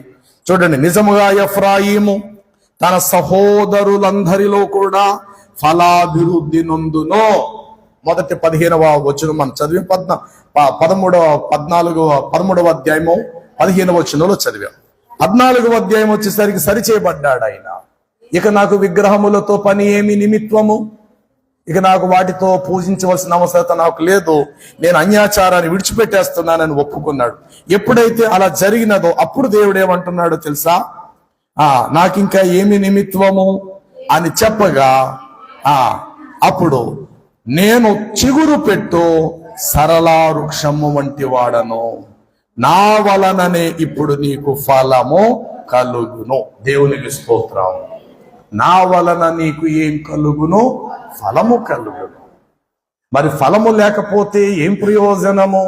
చూడండి, నిజముగా ఎఫ్రాయిము తన సహోదరులందరిలో కూడా ఫలాభివృద్ధి నొందును. మొదటి 15వ వచనం మనం చదివి 13వ అధ్యాయము 15వ వచనంలో చదివాం. 14వ అధ్యాయం వచ్చేసరికి సరిచేయబడ్డాడు ఆయన. ఇక నాకు విగ్రహములతో పని ఏమి నిమిత్వము, ఇక నాకు వాటితో పూజించవలసిన అవసరత నాకు లేదు, నేను అన్యాచారాన్ని విడిచిపెట్టేస్తున్నానని ఒప్పుకున్నాడు. ఎప్పుడైతే అలా జరిగినదో అప్పుడు దేవుడు ఏమంటున్నాడో తెలుసా, నాకింకా ఏమి నిమిత్వము అని చెప్పగా అప్పుడు నేను చిగురు పెట్టు సరళ వృక్షము వంటి వాడను, నా వలననే ఇప్పుడు నీకు ఫలము కలుగును. దేవునికి స్తోత్రం. నా వలన నీకు ఏం కలుగును? ఫలము కలుగును. మరి ఫలము లేకపోతే ఏం ప్రయోజనము?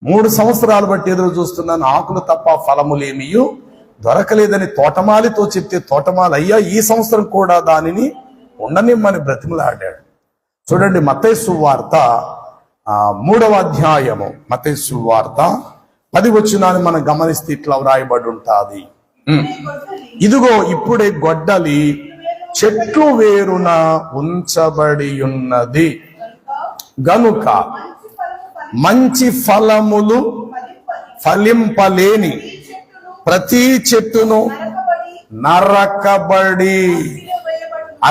3 సంవత్సరాలు బట్టి ఎదురు చూస్తున్నాను, ఆకులు తప్ప ఫలములేమీ దొరకలేదని తోటమాలితో చెప్తే తోటమాలి అయ్యా ఈ సంవత్సరం కూడా దానిని ఉండనిమ్మని బ్రతిమలాడాడు. చూడండి, మత్తయి సువార్త 3వ అధ్యాయము, మత్తయి సువార్త 10 వచనాన్ని మనం గమనిస్తే ఇట్లా వ్రాయబడి ఉంటుంది, ఇదిగో ఇప్పుడే గొడ్డలి చెట్లు వేరున ఉంచబడి ఉన్నది గనుక మంచి ఫలములు ఫలింపలేని ప్రతి చెట్టును నరకబడి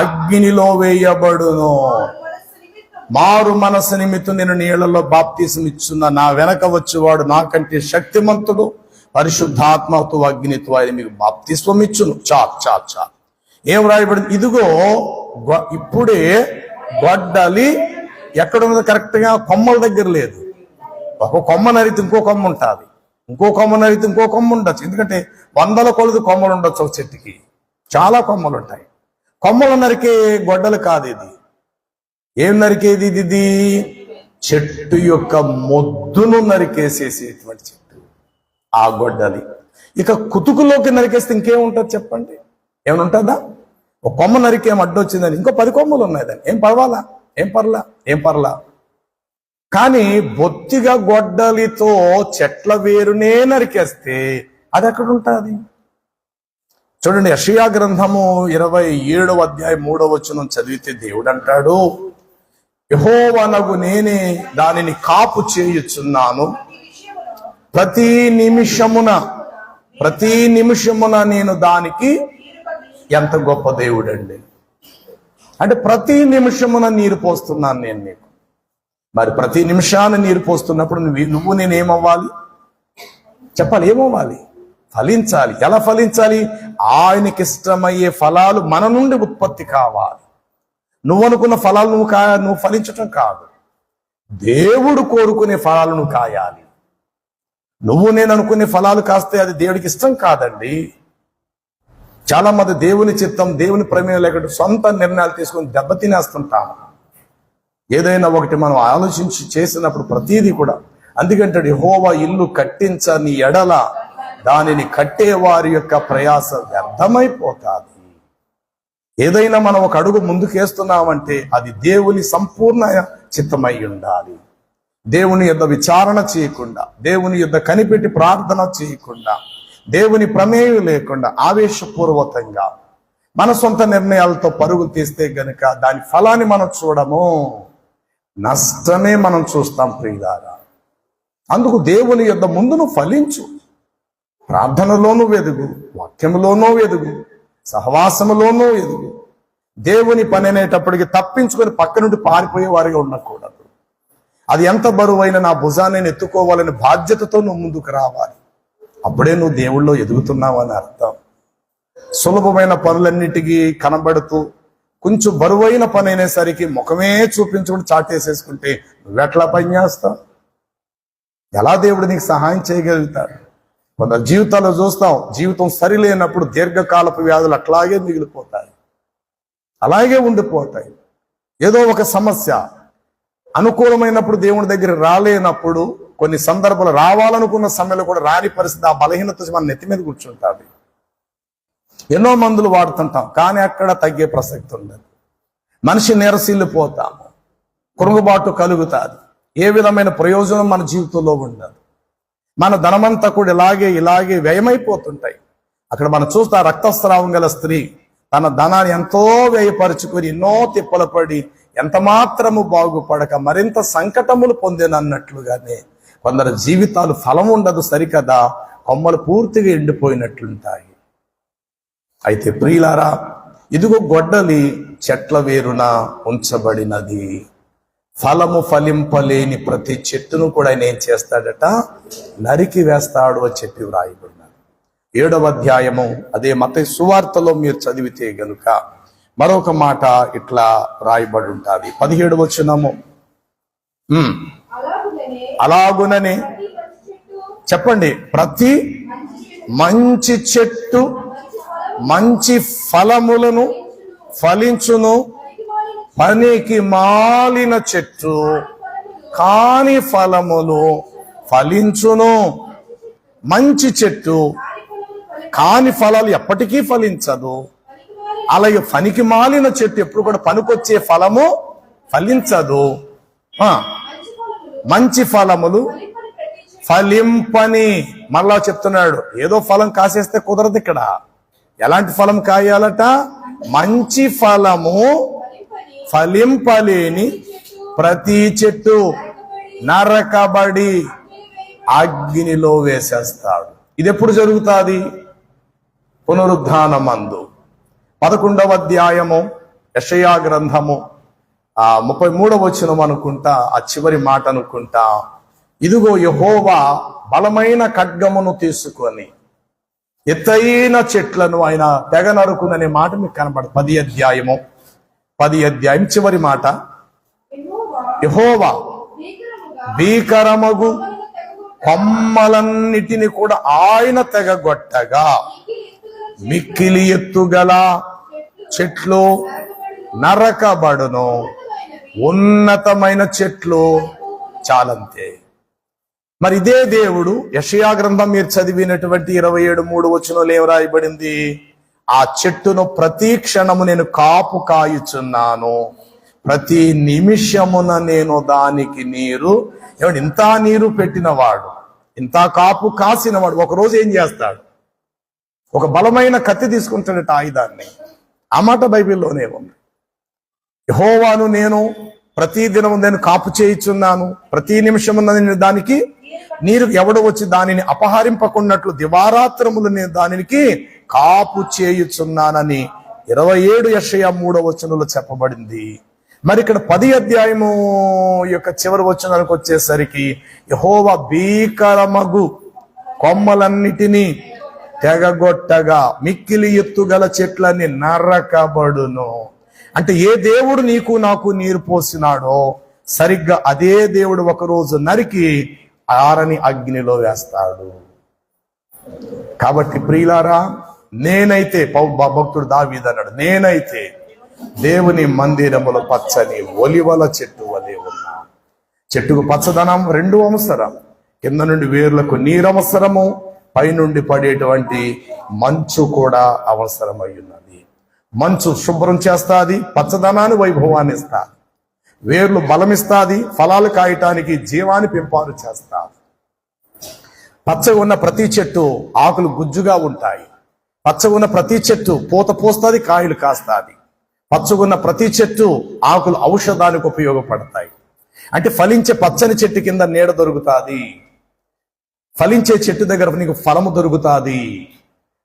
అగ్నిలో వేయబడును. మారు మనసు నిమిత్తం నేను నీళ్లలో బాప్తిసం ఇచ్చున్న నా వెనక వచ్చేవాడు నాకంటే శక్తిమంతుడు, పరిశుద్ధాత్మతో అగ్నితో ఆయన మీకు బాప్తిస్వం ఇచ్చును. చాలు. ఏం రాయబడింది? ఇదిగో ఇప్పుడే గొడ్డలి ఎక్కడున్నది? కరెక్ట్ గా కొమ్మల దగ్గర లేదు. ఒక కొమ్మ నరిగితే ఇంకో కొమ్మ ఉంటుంది, ఇంకో కొమ్మ నరిగితే ఇంకో కొమ్మ ఉండొచ్చు. ఎందుకంటే 100ల కొలది కొమ్మలు ఉండొచ్చు ఒక చెట్టుకి, చాలా కొమ్మలు ఉంటాయి. కొమ్మలు నరికే గొడ్డలు కాదు ఇది. ఏం నరికేది? ఇది చెట్టు యొక్క మొద్దును నరికేసేసేటువంటి చెట్టు ఆ గొడ్డలి. ఇక కుతుకులోకి నరికేస్తే ఇంకేముంటుంది చెప్పండి? ఏమైనా ఉంటుందా? ఒక కొమ్మ నరికే అడ్డొచ్చిందని ఇంకో 10 కొమ్మలు ఉన్నాయి దాన్ని, ఏం పర్లా. కానీ బొత్తిగా గొడ్డలితో చెట్ల వేరునే నరికేస్తే అది ఎక్కడ ఉంటుంది? చూడండి, యెషయా గ్రంథము 27వ అధ్యాయం 3వ వచనం చదివితే దేవుడు అంటాడు, యెహోవానగు నేనే దానిని కాపు చేయుచున్నాను, ప్రతి నిమిషమున నేను దానికి. ఎంత గొప్ప దేవుడండి! అంటే ప్రతి నిమిషమున నీరు పోస్తున్నాను నేను నీకు. మరి ప్రతి నిమిషాన్ని నీరు పోస్తున్నప్పుడు నువ్వు నేనేమవ్వాలి చెప్పాలి? ఏమవ్వాలి? ఫలించాలి. ఎలా ఫలించాలి? ఆయనకి ఇష్టమయ్యే ఫలాలు మన నుండి ఉత్పత్తి కావాలి. నువ్వు అనుకున్న ఫలాలు నువ్వు ఫలించటం కాదు, దేవుడు కోరుకునే ఫలాలు నువ్వు కాయాలి. నువ్వు నేను అనుకునే ఫలాలు కాస్తే అది దేవుడికి ఇష్టం కాదండి. చాలా మంది దేవుని చిత్తం, దేవుని ప్రమేయం లేకుండా సొంత నిర్ణయాలు తీసుకొని దెబ్బతినేస్తుంటాము. ఏదైనా ఒకటి మనం ఆలోచించి చేసినప్పుడు ప్రతీది కూడా. అందుకంటే యెహోవా ఇల్లు కట్టించని ఎడల దానిని కట్టే వారి యొక్క ప్రయాస వ్యర్థమైపోతాది. ఏదైనా మనం ఒక అడుగు ముందుకేస్తున్నామంటే అది దేవుని సంపూర్ణ చిత్తమై ఉండాలి. దేవుని యొద్ద విచారణ చేయకుండా, దేవుని యొద్ద కనిపెట్టి ప్రార్థన చేయకుండా, దేవుని ప్రమేయం లేకుండా ఆవేశపూర్వకంగా మన సొంత నిర్ణయాలతో పరుగులు తీస్తే గనుక దాని ఫలాన్ని మనం చూడము, నష్టమే మనం చూస్తాం ప్రియులారా. అందుకు దేవుని యొద్ద ముందు నువ్వు ఫలించు, ప్రార్థనలోనూ ఎదుగు, వాక్యములోనూ ఎదుగు, సహవాసములోనూ ఎదుగు. దేవుని పని అనేటప్పటికి తప్పించుకొని పక్క నుండి పారిపోయే వారిగా ఉండకూడదు. అది ఎంత బరువైనా నా భుజాన్ని నేను ఎత్తుకోవాలని బాధ్యతతో నువ్వు ముందుకు రావాలి. అప్పుడే నువ్వు దేవుళ్ళో ఎదుగుతున్నావు అని అర్థం. సులభమైన పనులన్నిటికీ కనబడుతూ కొంచెం బరువైన పని అయినేసరికి ముఖమే చూపించుకుని చాటేసేసుకుంటే నువ్వెట్లా పని చేస్తావు? ఎలా దేవుడు నీకు సహాయం చేయగలుగుతాడు? కొంత జీవితాల్లో చూస్తాం, జీవితం సరిలేనప్పుడు దీర్ఘకాలపు వ్యాధులు అట్లాగే మిగిలిపోతాయి, అలాగే ఉండిపోతాయి. ఏదో ఒక సమస్య అనుకూలమైనప్పుడు దేవుని దగ్గర రాలేనప్పుడు, కొన్ని సందర్భాలు రావాలనుకున్న సమయంలో కూడా రాని పరిస్థితి, ఆ బలహీనత మన నెత్తి మీద కూర్చుంటుంది. ఎన్నో మందులు వాడుతుంటాం, కానీ అక్కడ తగ్గే ప్రసక్తి ఉండదు. మనిషి నీరసిల్లిపోతాము, కురుగుబాటు కలుగుతుంది, ఏ విధమైన ప్రయోజనం మన జీవితంలో ఉండదు. మన ధనమంతా కూడా ఇలాగే వ్యయమైపోతుంటాయి. అక్కడ మనం చూస్తే ఆ రక్తస్రావం గల స్త్రీ తన ధనాన్ని ఎంతో వ్యయపరుచుకొని ఎన్నో తిప్పలు పడి ఎంత మాత్రము బాగుపడక మరింత సంకటములు పొందినన్నట్లుగానే కొందరు జీవితాలు ఫలం ఉండదు సరికదా, కొమ్మలు పూర్తిగా ఎండిపోయినట్లుంటాయి. అయితే ప్రియులారా, ఇదిగో గొడ్డలి చెట్ల వేరున ఉంచబడినది. ఫలము ఫలింపలేని ప్రతి చెట్టును కూడా ఆయన ఏం చేస్తాడట? నరికి వేస్తాడు అని చెప్పి వ్రాయబడినాడు. 7వ అధ్యాయము అదే మత్తయి సువార్తలో మీరు చదివితే గనుక మరొక మాట ఇట్లా రాయబడి ఉంటుంది. 17వ వచనము, అలాగుననే చెప్పండి, ప్రతి మంచి చెట్టు మంచి ఫలములను ఫలించును, పనికి మాలిన చెట్టు కాని ఫలములు ఫలించును. మంచి చెట్టు కాని ఫలాలు ఎప్పటికీ ఫలించదు. అలాగే పనికి మాలిన చెట్టు ఎప్పుడు కూడా పనికొచ్చే ఫలము ఫలించదు. మంచి ఫలములు ఫలింపని మళ్ళా చెప్తున్నాడు. ఏదో ఫలం కాసేస్తే కుదరదు. ఇక్కడ ఎలాంటి ఫలం కాయాలట? మంచి ఫలము ఫలింపలేని ప్రతి చెట్టు నరకబడి అగ్నిలో వేసేస్తాడు. ఇది ఎప్పుడు జరుగుతుంది? పునరుద్ధానమందు. 11వ అధ్యాయము యెషయా గ్రంథము 33వ వచనం అనుకుంటా, ఆ చివరి మాట అనుకుంటా, ఇదిగో యెహోవా బలమైన ఖడ్గమును తీసుకొని ఎత్తైన చెట్లను ఆయన తెగ నరుకుననే మాట మీకు కనబడదు. 10వ అధ్యాయం చివరి మాట, యెహోవా భీకరమగు కొమ్మలన్నిటిని కూడా ఆయన తెగగొట్టగా మిక్కిలి ఎత్తుగల చెట్లు నరకబడును, ఉన్నతమైన చెట్లు చాలంతే. మరి ఇదే దేవుడు యెషయా గ్రంథం మీరు చదివినటువంటి 27:3 వచనంలో ఏం రాయబడింది? ఆ చెట్టును ప్రతి క్షణము నేను కాపు కాయుచున్నాను, ప్రతి నిమిషమున నేను దానికి నీరు. ఏమంటే ఇంత నీరు పెట్టినవాడు, ఇంత కాపు కాసినవాడు ఒకరోజు ఏం చేస్తాడు? ఒక బలమైన కత్తి తీసుకుంటాడట, ఆయుధాన్ని. ఆ మాట బైబిల్లోనే ఉంది. యెహోవాను నేను ప్రతి దినము నేను కాపు చేయుచున్నాను, ప్రతి నిమిషమున నేను దానికి నీరు, ఎవడు వచ్చి దానిని అపహరింపకున్నట్లు దివారాత్రములు నేను దానికి కాపు చేయుచున్నానని 27 యెషయా 3వ వచనంలో చెప్పబడింది. మరి ఇక్కడ 10వ అధ్యాయము యొక్క చివరి వచనానికి వచ్చేసరికి యెహోవా భీకరమగు కొమ్మలన్నిటినీ తెగగొట్టగా మిక్కిలి ఎత్తుగల చెట్లన్నీ నరకబడును. అంటే ఏ దేవుడు నీకు నాకు నీరు పోసినాడో సరిగ్గా అదే దేవుడు ఒకరోజు నరికి ఆరని అగ్నిలో వేస్తాడు. కాబట్టి ప్రియులారా, నేనైతే భక్తుడు దావీదు అన్నాడు, నేనైతే దేవుని మందిరములో పచ్చని ఒలివల చెట్టు వలె ఉన్నా. చెట్టుకు పచ్చదనం 2 అవసరం. కింద నుండి వేర్లకు నీరు అవసరము, పైనుండి పడేటువంటి మంచు కూడా అవసరమై ఉన్నది. మంచు శుభ్రం చేస్తాది, పచ్చదనాన్ని వైభవాన్ని ఇస్తాది. వేర్లు బలమిస్తాది, ఫలాలు కాయటానికి జీవాన్ని పెంపారు చేస్తాది. పచ్చగా ఉన్న ప్రతి చెట్టు ఆకులు గుజ్జుగా ఉంటాయి. పచ్చగా ఉన్న ప్రతి చెట్టు పూత పోస్తుంది, కాయలు కాస్తాది. పచ్చగున్న ప్రతి చెట్టు ఆకులు ఔషధానికి ఉపయోగపడతాయి. అంటే ఫలించే పచ్చని చెట్టు కింద నీడ దొరుకుతాది, ఫలించే చెట్టు దగ్గర నీకు ఫలము దొరుకుతాది,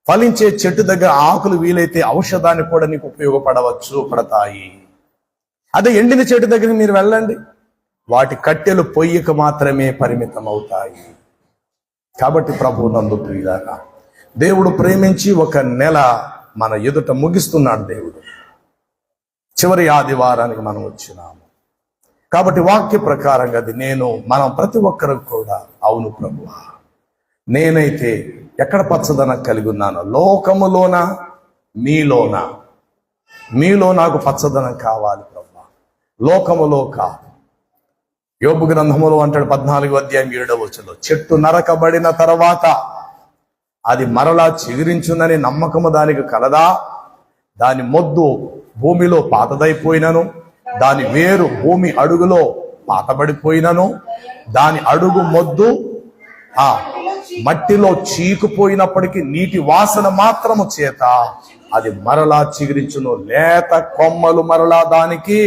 ఫలించే చెట్టు దగ్గర ఆకులు వీలైతే ఔషధానికి కూడా నీకు ఉపయోగపడతాయి. అదే ఎండిన చెట్టు దగ్గర మీరు వెళ్ళండి, వాటి కట్టెలు పొయ్యికి మాత్రమే పరిమితం అవుతాయి. కాబట్టి ప్రభు నందు ప్రియులారా, దేవుడు ప్రేమించి ఒక నెల మన ఎదుట ముగిస్తున్నాడు. దేవుడు చివరి ఆదివారానికి మనం వచ్చినాము. కాబట్టి వాక్య ప్రకారంగా అది మనం ప్రతి ఒక్కరు కూడా, అవును ప్రభువా, నేనైతే ఎక్కడ పచ్చదనం కలిగి ఉన్నానో, లోకములోన మీలో నాకు పచ్చదనం కావాలి ప్రభువా, లోకములో కాదు. యోబు గ్రంథములో అంటాడు 14:7 చెట్టు నరకబడిన తర్వాత అది మరలా చిగురించునని నమ్మకము దానికి కలదా? దాని మొద్దు భూమిలో పాతదైపోయినను, దాని వేరు భూమి అడుగులో పాతబడిపోయినను, దాని అడుగు మొద్దు మట్టిలో చీకుపోయినప్పటికీ నీటి వాసన మాత్రము చేత అది మరలా చిగురించును, లేత కొమ్మలు మరలా దానికి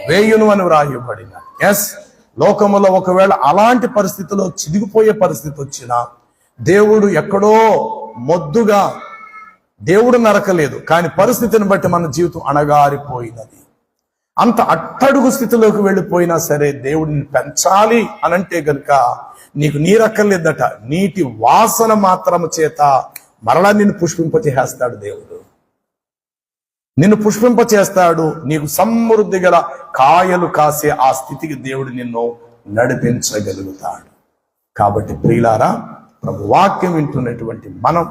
వేయును అని వ్రాయబడిన. ఎస్, లోకములో ఒకవేళ అలాంటి పరిస్థితిలో చిదిగిపోయే పరిస్థితి వచ్చినా, దేవుడు ఎక్కడో మొద్దుగా, దేవుడు నరకలేదు, కానీ పరిస్థితిని బట్టి మన జీవితం అణగారిపోయినది. అంత అట్టడుగు స్థితిలోకి వెళ్ళిపోయినా సరే దేవుడిని పెంచాలి అనంటే గనుక నీకు నీరక్కర్లేదట, నీటి వాసన మాత్రము చేత మరలా నిన్ను పుష్పింపచేస్తాడు. దేవుడు నిన్ను పుష్పింపచేస్తాడు. నీకు సమృద్ధి గల కాయలు కాసే ఆ స్థితికి దేవుడు నిన్ను నడిపించగలుగుతాడు. కాబట్టి ప్రియులారా, ప్రభు వాక్యం వింటున్నటువంటి మనం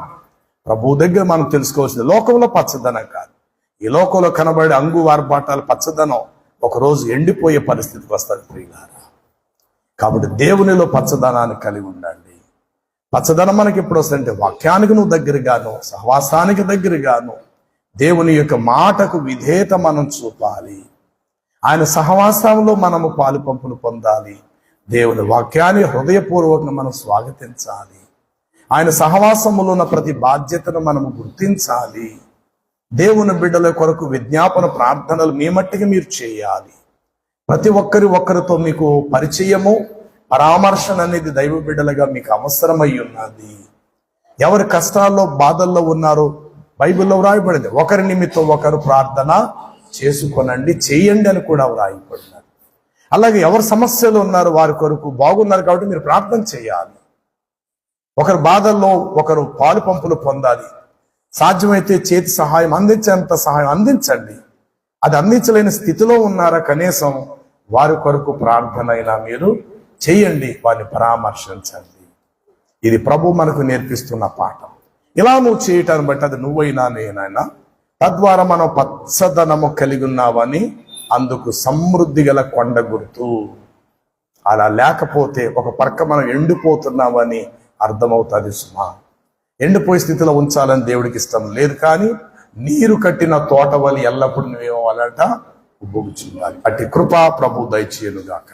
ప్రభు దగ్గర మనం తెలుసుకోవాల్సింది, లోకంలో పచ్చదనం కాదు, ఈ లోకంలో కనబడే అంగువార్బాటాల పచ్చదనం ఒకరోజు ఎండిపోయే పరిస్థితికి వస్తుంది ప్రియులారా. కాబట్టి దేవునిలో పచ్చదనాన్ని కలిగి ఉండండి. పచ్చదనం మనకి ఎప్పుడు వస్తుందంటే, వాక్యానికి నువ్వు దగ్గరగాను, సహవాసానికి దగ్గరగాను, దేవుని యొక్క మాటకు విధేయత మనం చూపాలి. ఆయన సహవాసంలో మనము పాలు పంపులు పొందాలి. దేవుని వాక్యాన్ని హృదయపూర్వకంగా మనం స్వాగతించాలి. ఆయన సహవాసములో ఉన్న ప్రతి బాధ్యతను మనము గుర్తించాలి. దేవుని బిడ్డల కొరకు విజ్ఞాపన ప్రార్థనలు మీ మట్టికి మీరు చేయాలి. ప్రతి ఒక్కరితో మీకు పరిచయము, పరామర్శన అనేది దైవ బిడ్డలుగా మీకు అవసరమై ఉన్నది. ఎవరి కష్టాల్లో బాధల్లో ఉన్నారో బైబిల్లో వ్రాయబడింది, ఒకరి నిమిత్తం ఒకరు ప్రార్థన చేసుకొనండి, చేయండి అని కూడా వ్రాయబడినది. అలాగే ఎవరు సమస్యలు ఉన్నారో వారి కొరకు బాగున్నారు కాబట్టి మీరు ప్రార్థన చేయాలి. ఒకరు బాధల్లో ఒకరు పాలు పంపులు పొందాలి. సాధ్యమైతే చేతి సహాయం అందించేంత సహాయం అందించండి. అది అందించలేని స్థితిలో ఉన్నారా, కనీసం వారి కొరకు ప్రార్థన అయినా మీరు చేయండి, వారిని పరామర్శించండి. ఇది ప్రభు మనకు నేర్పిస్తున్న పాఠం. ఇలా నువ్వు చేయటాన్ని బట్టి అది నువ్వైనా నేనైనా, తద్వారా మనం పచ్చదనము కలిగి ఉన్నావని అందుకు సమృద్ధి గల కొండ గుర్తు. అలా లేకపోతే ఒక పక్క మనం ఎండిపోతున్నామని అర్థమవుతుంది సుమా. ఎండిపోయే స్థితిలో ఉంచాలని దేవుడికి ఇష్టం లేదు. కానీ నీరు కట్టిన తోట వలి ఎల్లప్పుడూ నువ్వేమవ్వాలంట, ఉబ్బుగుచుండాలి. అట్టి కృపా ప్రభు దయచేయునుగాక.